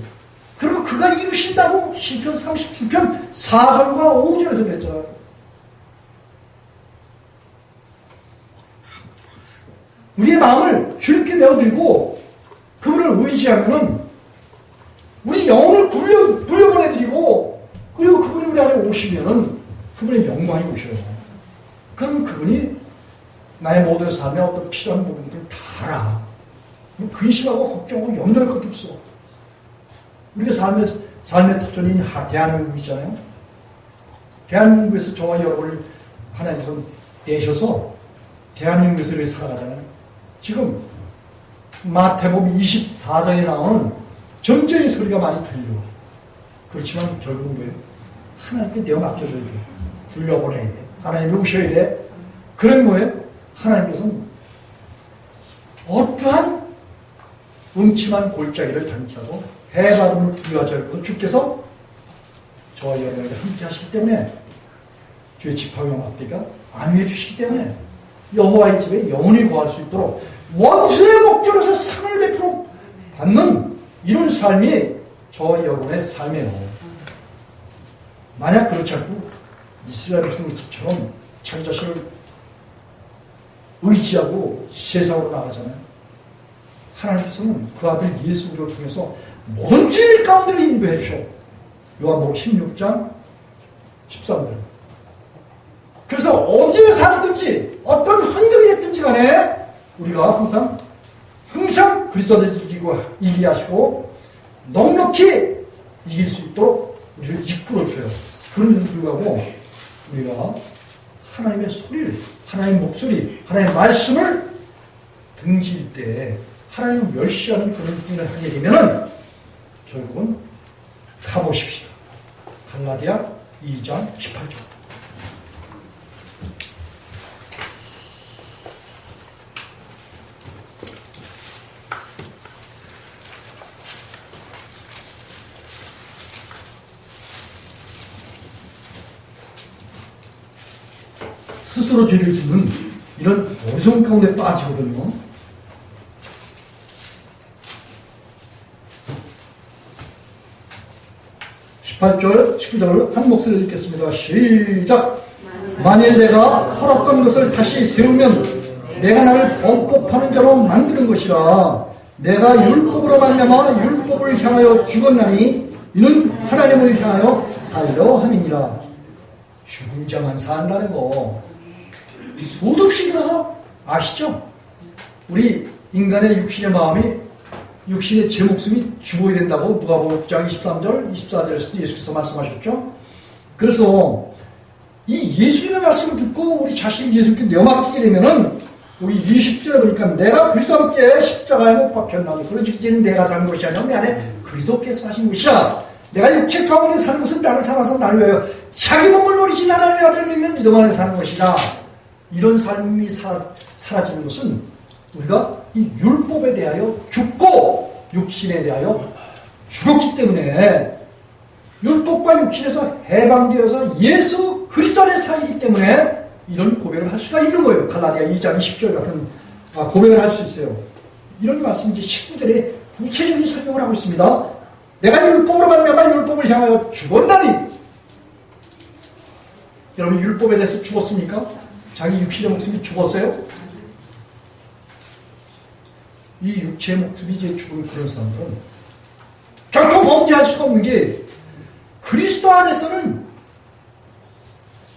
그러면 그가 이루신다고 시편 37편 4절과 5절에서 그랬잖아요. 우리의 마음을 주님께 내어드리고 그분을 의지하면은 우리 영혼을 굴려보내드리고 그리고 그분이 우리 안에 오시면은 그분의 영광이 오셔요. 그럼 그분이 나의 모든 삶에 어떤 필요한 부분들을 다 알아. 근심하고 걱정하고 염려할 것도 없어. 우리가 삶의 터전인 대한민국이잖아요. 대한민국에서 저와 여러분을 하나님께서 내셔서 대한민국에서 이렇게 살아가잖아요. 지금 마태복음 24장에 나오는 전쟁의 소리가 많이 들려. 그렇지만 결국은 뭐예요? 하나님께 내어 맡겨줘야 돼. 굴려보내야 돼. 하나님이 오셔야 돼. 그런 거예요. 하나님께서는 어떠한 음침한 골짜기를 당기하고 해바람을 두려워하지 않고 주께서 저와 여러분에게 함께 하시기 때문에 주의 지팡이와 막대기가 안위해 주시기 때문에 여호와의 집에 영원히 거할 수 있도록 원수의 목전에서 상을 베풀어 받는 이런 삶이 저와 여러분의 삶이에요. 만약 그렇지 않고 이스라엘 백성처럼 자기 자신을 의지하고 세상으로 나가잖아요. 하나님께서는 그 아들 예수 그리스도를 통해서 모든 진리 가운데로 인도해 주셔. 요한복음 16장 13절. 그래서 어디에 살든지 어떤 환경이 됐든지 간에 우리가 항상 그리스도를 이기게 하시고 넉넉히 이길 수 있도록 우리를 이끌어줘요. 그런 불구하고 우리가 하나님의 소리를, 하나님의 목소리, 하나님의 말씀을 등질 때 하나님을 멸시하는 그런 일을 하게 되면은 결국은 가보십시다. 갈라디아 2장 18절. 스스로 죄를 짓는 이런 어리석은 가운데 빠지거든요. (18절) 19절을 한 목소리로 읽겠습니다. 시작. 만일 내가 헐었던 것을 다시 세우면 내가 나를 범법하는 자로 만드는 것이라. 내가 율법으로 말미암아 율법을 향하여 죽었나니 이는 하나님을 향하여 살려 함이니라. 죽은 자만 산다는 거 수도 없이 들어서 아시죠? 우리 인간의 육신의 마음이, 육신의 제 목숨이 죽어야 된다고 누가복음 9장 23절 24절에서도 예수께서 말씀하셨죠. 그래서 이 예수님의 말씀을 듣고 우리 자신이 예수님께 내어맡기게 되면은 여기 20절에 보니까 내가 그리스도와 함께 십자가에 못 박혔나니 그러지 이제는 내가 산 것이 아니라 내 안에 그리스도께서 하신 것이라. 내가 육체 가운데 사는 것은 나를 살아서 나를 위하여 자기 몸을 버리신 하나님의 아들을 믿는 믿음 안에 사는 것이다. 이런 삶이 사라지는 것은 우리가 이 율법에 대하여 죽고 육신에 대하여 죽었기 때문에, 율법과 육신에서 해방되어서 예수 그리스도 안에 살기 때문에 이런 고백을 할 수가 있는 거예요. 갈라디아 2장 20절 같은 고백을 할 수 있어요. 이런 말씀이 이제 19절에 구체적인 설명을 하고 있습니다. 내가 율법으로 말미암아 율법을 향하여 죽었나니. 여러분 율법에 대해서 죽었습니까? 자기 육신의 목숨이 죽었어요? 이 육체의 목숨이 이제 죽은 그런 사람들은 결코 범죄할 수가 없는 게 그리스도 안에서는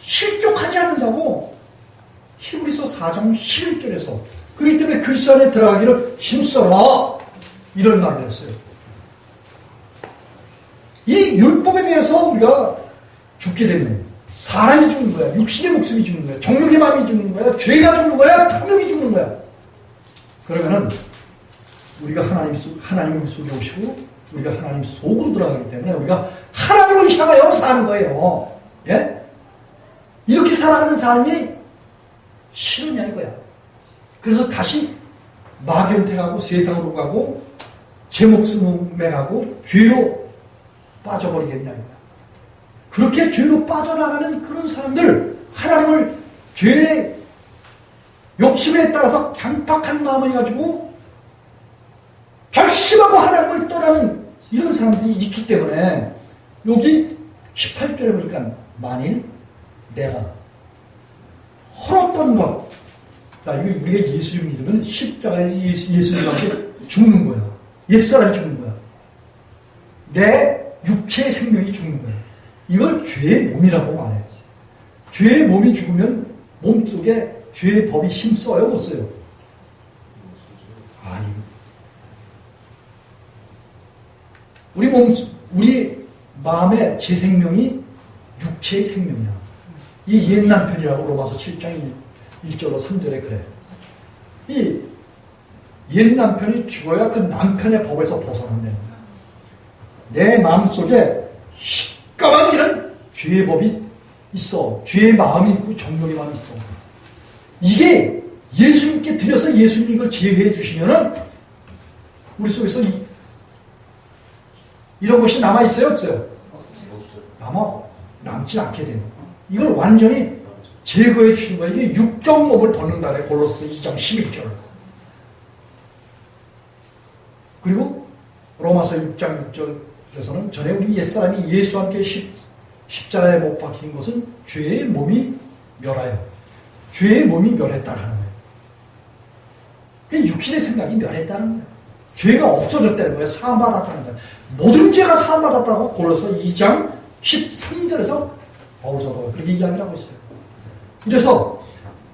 실족하지 않는다고 히브리서 4장 11절에서 그렇기 때문에 그리스도 안에 들어가기를 힘써라 이런 말을 했어요. 이 율법에 대해서 우리가 죽게 되면 사람이 죽는 거야. 육신의 목숨이 죽는 거야. 정욕의 마음이 죽는 거야. 죄가 죽는 거야. 탐욕이 죽는 거야. 그러면은 우리가 하나님을 속에 오시고 우리가 하나님 속으로 들어가기 때문에 우리가 하나님을 향하여 사는 거예요. 예? 이렇게 살아가는 삶이 싫으냐 이거야. 그래서 다시 마귀한테 가고 세상으로 가고 제 목숨에 가고 죄로 빠져버리겠냐 이거야. 그렇게 죄로 빠져나가는 그런 사람들, 하나님을 죄의 욕심에 따라서 강팍한 마음을 가지고 결심하고 하나님을 떠나는 이런 사람들이 있기 때문에 여기 18절에 보니까 만일 내가 헐었던 것, 이거 우리가 예수를 믿으면 십자가에서 예수님과 함께 죽는 거야. 옛사람이 죽는 거야. 내 육체의 생명이 죽는 거야. 이걸 죄의 몸이라고 말해. 죄의 몸이 죽으면 몸속에 죄의 법이 힘써요, 못 써요? 아니. 우리 마음의 제 생명이 육체의 생명이야. 이 옛 남편이라고 로마서 7장 1절로 3절에 그래. 이 옛 남편이 죽어야 그 남편의 법에서 벗어난다는 거야. 내 마음속에 까만 이런 죄의 법이 있어. 죄의 마음이 있고 정욕의 마음이 있어. 이게 예수님께 드려서 예수님이 이걸 제외해 주시면은 우리 속에서 이런 것이 남아있어요? 없어요? 남지 않게 돼요. 이걸 완전히 제거해 주신 거예요. 이게 육적 몸을 벗는다 그래. 골로새 2장 11절. 그리고 로마서 6장 6절에서는 전에 우리 옛사람이 예수와 함께 십자가에 못 박힌 것은 죄의 몸이 멸하여 죄의 몸이 멸했다는 거예요. 육신의 생각이 멸했다는 거예요. 죄가 없어졌다는 거예요. 사함받았다는 거예요. 모든 죄가 사함받았다고 골로새 2장 13절에서 바울 사도가 그렇게 이야기를 하고 있어요. 그래서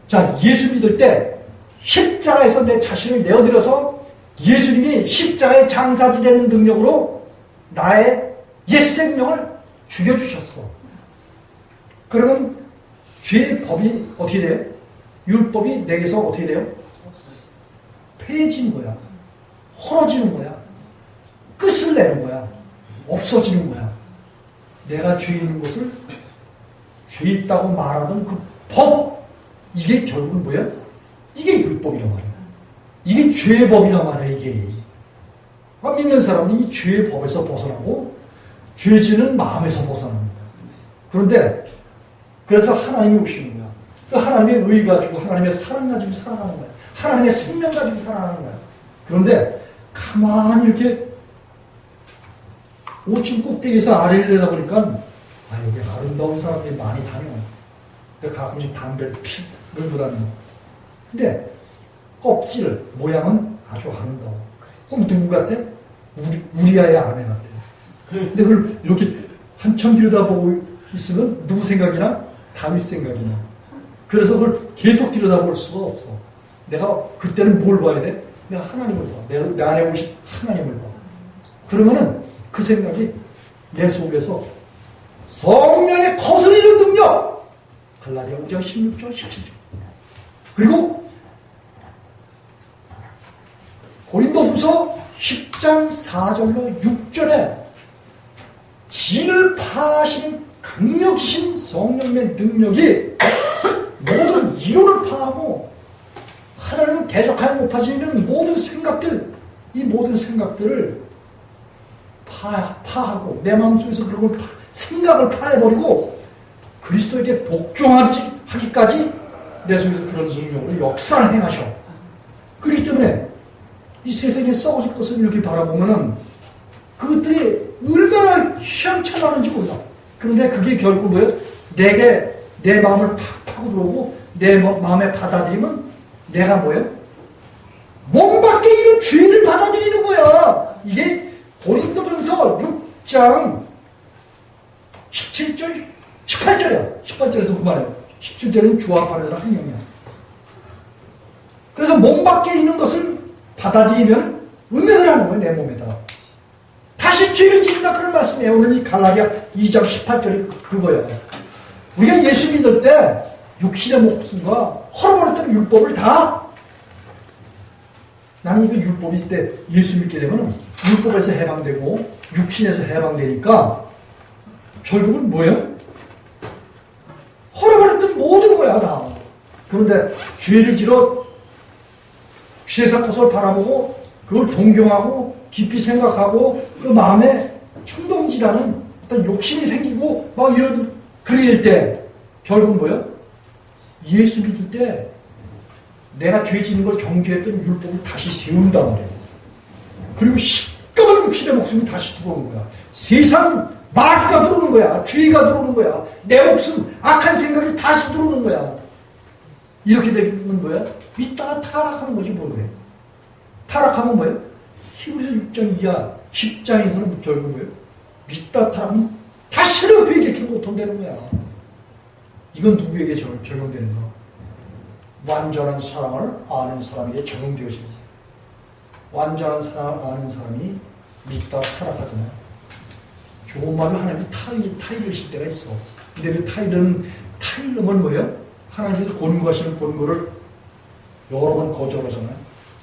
자, 예수 믿을 때 십자가에서 내 자신을 내어드려서 예수님이 십자가의 장사지 되는 능력으로 나의 옛 생명을 죽여주셨어. 그러면 죄의 법이 어떻게 돼요? 율법이 내게서 어떻게 돼요? 폐해지는 거야. 헐어지는 거야. 끝을 내는 거야. 없어지는 거야. 내가 죄 있는 것을 죄 있다고 말하던 그 법, 이게 결국은 뭐야? 이게 율법이란 말이야. 이게 죄의 법이란 말이야, 이게. 믿는 사람은 이 죄의 법에서 벗어나고 죄지는 마음에서 벗어납니다. 그런데 그래서 하나님이 오시는 거야. 그 하나님의 의 가지고 하나님의 사랑 가지고 살아가는 거야. 하나님의 생명 가지고 살아가는 거야. 그런데 가만히 이렇게 5층 꼭대기에서 아래를 내다보니까 여기 아름다운 사람들이 많이 다녀. 가끔씩 담배를 피우고 다니고. 근데 껍질 모양은 아주 아름다워. 그럼 누구 같아? 우리 아이의 아내 같아. 근데 그걸 이렇게 한참 들여다보고 있으면 누구 생각이나? 다윗 생각이나. 그래서 그걸 계속 들여다볼 수가 없어. 내가 그때는 뭘 봐야 돼? 내가 하나님을 봐. 내 안에 오신 하나님을 봐. 그러면은 그 생각이 내 속에서 성령의 거스르는 능력. 갈라디아 5장 16절 17절. 그리고 고린도후서 10장 4절로 6절에 진을 파하시는 강력이신 성령의 능력이 모든 이론을 파하고 하나님은 대적하여 높아지는 모든 생각들, 이 모든 생각들을 파하고 내 마음속에서 그런 걸 생각을 파해버리고 그리스도에게 복종하기까지 내 속에서 그런 능력으로 역사를 행하셔. 그렇기 때문에 이 세상에 썩어질 것을 이렇게 바라보면은 그것들이 얼마나 희한찬란한지 몰라. 그런데 그게 결국 뭐예요? 내게 내 마음을 파고 들어오고 내 마음에 받아들이면 내가 뭐예요? 몸 밖에 있는 죄를 받아들이는 거야. 이게 고린도전서 6장 17절, 18절이야. 18절에서 그만해요. 17절은 주와 바르더라 한 명이야. 그래서 몸 밖에 있는 것을 받아들이면 음행을 하는 거예요. 내 몸에다가. 다시 죄를 짓는다 그런 말씀이에요. 오늘 이 갈라디아 2장 18절이 그거예요. 우리가 예수 믿을 때 육신의 목숨과 헐어버렸던 율법을 다 나는 이거 율법일 때 예수 믿게 되면 율법에서 해방되고 육신에서 해방되니까 결국은 뭐예요? 헐어버렸던 모든 거야 다. 그런데 죄를 지어 세상 것을 바라보고 그걸 동경하고 깊이 생각하고 그 마음에 충동지라는 어떤 욕심이 생기고 막 이런 그럴 때 결국은 뭐야? 예수 믿을 때 내가 죄 짓는 걸 정죄했던 율법을 다시 세운단 말이에요. 그리고 시꺼먼 육신의 목숨이 다시 들어오는 거야. 세상 마귀가 들어오는 거야. 죄가 들어오는 거야. 내 목숨 악한 생각이 다시 들어오는 거야. 이렇게 되면 뭐야? 믿다가 타락하는 거지 뭐 그래. 타락하면 뭐예요? 히브리서 6장 이하 10장에서는 결국 뭐예요? 믿다 타락하면 다시는 그에게 결국 못한다는 거야. 이건 누구에게 적용되는가? 완전한 사랑을 아는 사람에게 적용되어집니다. 완전한 사랑을 아는 사람이 믿다가 타락하잖아요. 좋은 말을 하나님이 타이르실 때가 있어. 근데 그 타이르면 뭐예요? 하나님께서 권고하시는 권고를 여러 번 거절하잖아요.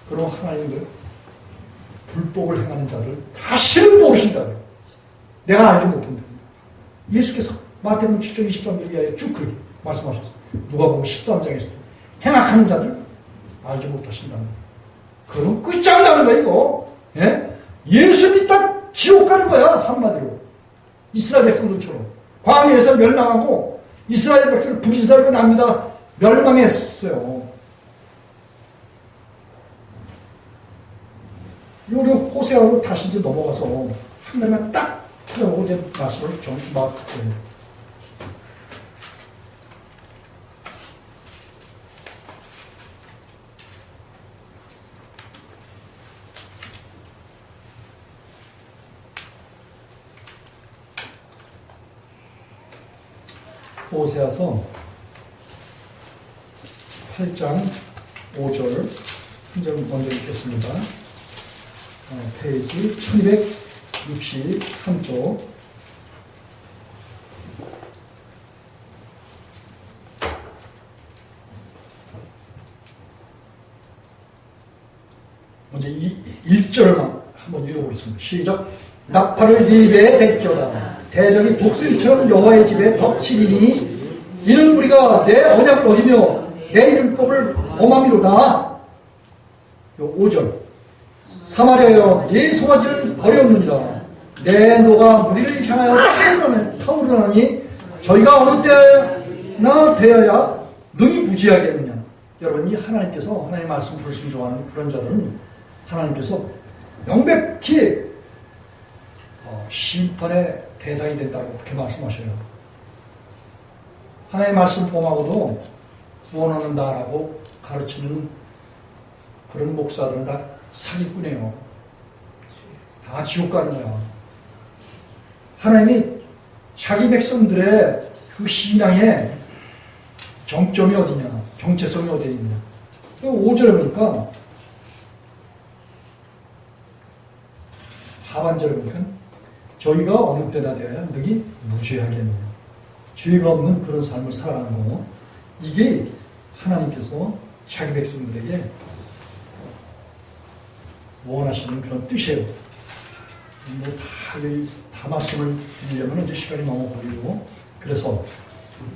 그럼 하나님은 불법을 행하는 자를 다시는 모르신다. 내가 알지 못한다. 예수께서 마태복음 7장 23절 이하에 쭉 그렇게 말씀하셨어요. 누가복음 13장에서도 행악하는 자들 알지 못하신다. 그럼 끝장나는 거야 이거. 예? 예수 믿다 지옥 가는 거야 한마디로. 이스라엘 백성들처럼 광야에서 멸망하고 이스라엘 백성을 불이스라엘로 납니다. 멸망했어요. 우리 호세아로 다시 이제 넘어가서 한 가지만 딱 찾아보고 이제 말씀을 좀 막. 호세아서 8장 5절 한 절 먼저 읽겠습니다. 페이지 1263쪽. 먼저 1절만 한번 읽어보겠습니다. 시작. 나팔을 네 입에 댈지어다. 대적이 독수리처럼 여호와의 집에 덮치리니 이는 우리가 내 언약을 어기며 내 이름법을 범함이로다. 요 5절. 사마리아여 네 송아지를 버렸느니라. 내 노가 무리를 향하여 타오르나니 저희가 어느 때나 되어야 능히 무지하겠느냐. 여러분, 이 하나님께서 하나님의 말씀 불순종하는 그런 자들은 하나님께서 명백히 심판의 대상이 된다고 그렇게 말씀하셔요. 하나님의 말씀 범하고도 구원 얻는다라고 가르치는 그런 목사들은 다 사기꾼이에요. 다 지옥 가는 거야. 하나님이 자기 백성들의 그 신앙의 정점이 어디냐, 정체성이 어디에 있냐. 5절에 보니까, 하반절에 보니까 저희가 어느 때나 되어야 능히 무죄하겠느냐. 죄가 없는 그런 삶을 살아가는 거. 이게 하나님께서 자기 백성들에게 원하시는 그런 뜻이에요. 다 말씀을 드리려면 이제 시간이 너무 걸리고, 그래서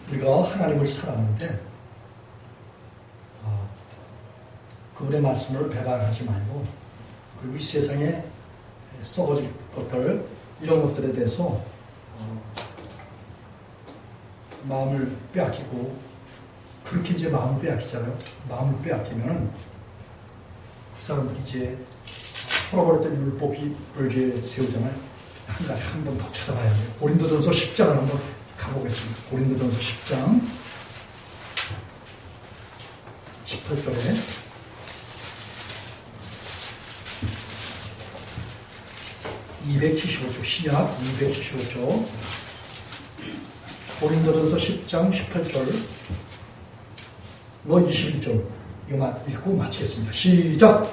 우리가 하나님을 사랑하는데, 그분의 말씀을 배반하지 말고, 그리고 이 세상에 썩어질 것들, 이런 것들에 대해서 마음을 빼앗기고, 그렇게 이제 마음을 빼앗기잖아요. 마음을 빼앗기면 그 사람들이 이제 풀어버렸던 율법을 이제 세우잖아요. 한 가지 한 번 더 찾아봐야 돼요. 고린도전서 10장을 한번 가보겠습니다. 고린도전서 10장 18절에 (275쪽) 신약 275쪽 고린도전서 10장 18절 21절 이거 읽고 마치겠습니다. 시작.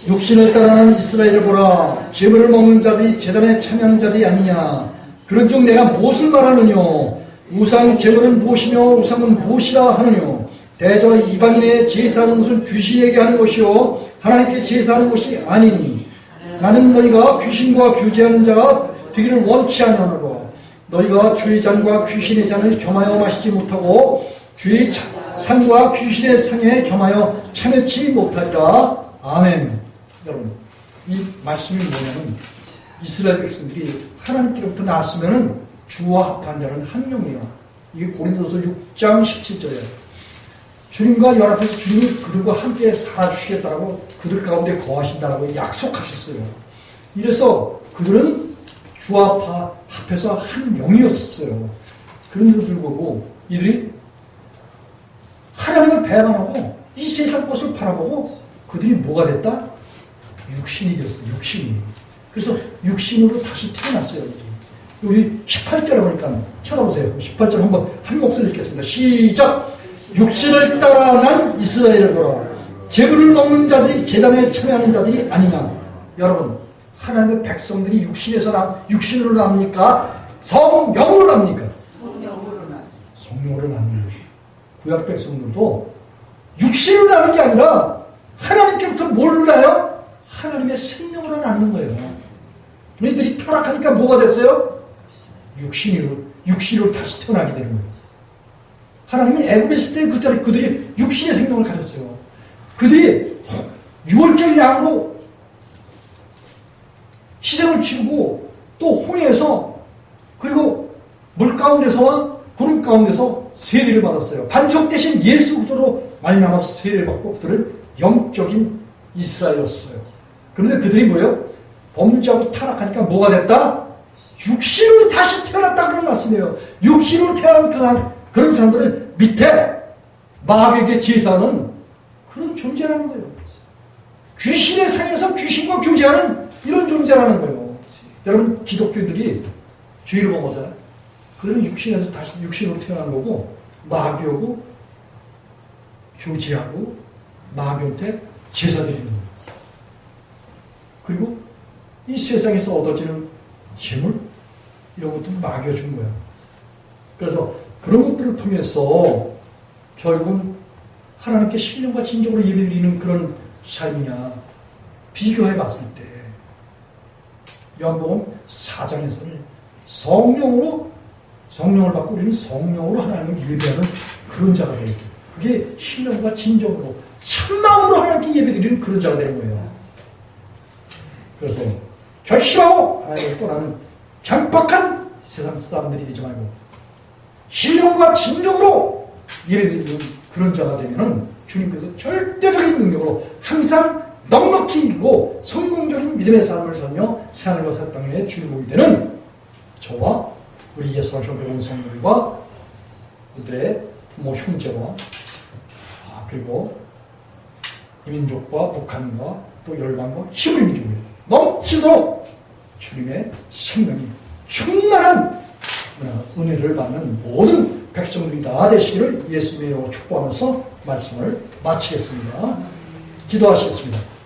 육신을 따르는 이스라엘을 보라. 제물을 먹는 자들이 제단에 참여하는 자들이 아니냐. 그런즉 내가 무엇을 말하느뇨. 우상 제물은 무엇이며 우상은 무엇이라 하느뇨. 대저 이방인의 제사하는 것은 귀신에게 하는 것이요 하나님께 제사하는 것이 아니니 나는 너희가 귀신과 교제하는 자가 되기를 원치 않으므로 너희가 주의 잔과 귀신의 잔을 겸하여 마시지 못하고 주의 상과 귀신의 상에 겸하여 참여치 못하리라. 아멘. 여러분, 이 말씀이 뭐냐면 이스라엘 백성들이 하나님께로부터 나왔으면 주와 합한 자는 한 명이에요. 이게 고린도서 6장 17절이에요. 주님과 연합해서 주님이 그들과 함께 살아주시겠다고 그들 가운데 거하신다고 약속하셨어요. 이래서 그들은 주와 합해서 한 영이었어요. 그런데도 불구하고 이들이 하나님을 배반하고 이 세상 것을 바라보고 그들이 뭐가 됐다? 육신이 되었어요. 육신이. 그래서 육신으로 다시 태어났어요. 여기 18절에 보니까 쳐다보세요. 18절 한번 한 목소리 읽겠습니다. 시작. 육신을 따라 난 이스라엘을 보라. 제물을 먹는 자들이 제단에 참여하는 자들이 아니냐. 여러분, 하나님의 백성들이 육신으로 납니까? 성령으로 납니까? 성령으로 납니다. 구약 백성들도 육신으로 나는 게 아니라 하나님께부터 뭘로 나요? 하나님의 생명으로 나는 거예요. 너희들이 타락하니까 뭐가 됐어요? 육신으로 다시 태어나게 되는 거예요. 하나님이 애굽에 있을 때 그들이 육신의 생명을 가졌어요. 그들이 유월절 양으로 희생을 치르고 또 홍해에서 그리고 물 가운데서와 구름 가운데서 세례를 받았어요. 반석 대신 예수 그리스도로 말미암아서 세례를 받고 그들은 영적인 이스라엘이었어요. 그런데 그들이 뭐예요? 범죄하고 타락하니까 뭐가 됐다? 육신으로 다시 태어났다 그런 말씀이에요. 육신으로 태어난 그런 사람들은 밑에 마귀에게 제사하는 그런 존재라는 거예요. 귀신의 상에서 귀신과 교제하는 이런 존재라는 거예요. 여러분, 기독교인들이 죄를 범하잖아요. 그들은 육신에서 다시 육신으로 태어난 거고 마귀하고 교제하고 마귀한테 제사 드리는 거예요. 그리고 이 세상에서 얻어지는 재물 이런 것도 마귀가 준 거야. 그래서 그런 것들을 통해서 결국은 하나님께 신령과 진정으로 예배드리는 그런 삶이냐 비교해 봤을 때 요한복음 4장에서는 성령을 받고 우리는 성령으로 하나님을 예배하는 그런 자가 되는 거예요. 그게 신령과 진정으로 참마음으로 하나님께 예배드리는 그런 자가 되는 거예요. 그래서 결심하고 하나님을 떠나는 편박한 세상 사람들이 되지 말고 신령과 진정으로 예배드리는 그런 자가 되면은 주님께서 절대적인 능력으로 항상 넉넉히 이루고 성공적인 믿음의 삶을 살며 새하늘과 새 땅의 주인공이 되는 저와 우리 예수를 존경하는 성도들과 그들의 부모 형제와 그리고 이민족과 북한과 또 열방과 히브리 민족이 넘치도록 주님의 생명이 충만한 은혜를 받는 모든 백성들이 다 되시기를 예수님의 이름으로 축복하면서 말씀을 마치겠습니다. 기도하시겠습니다.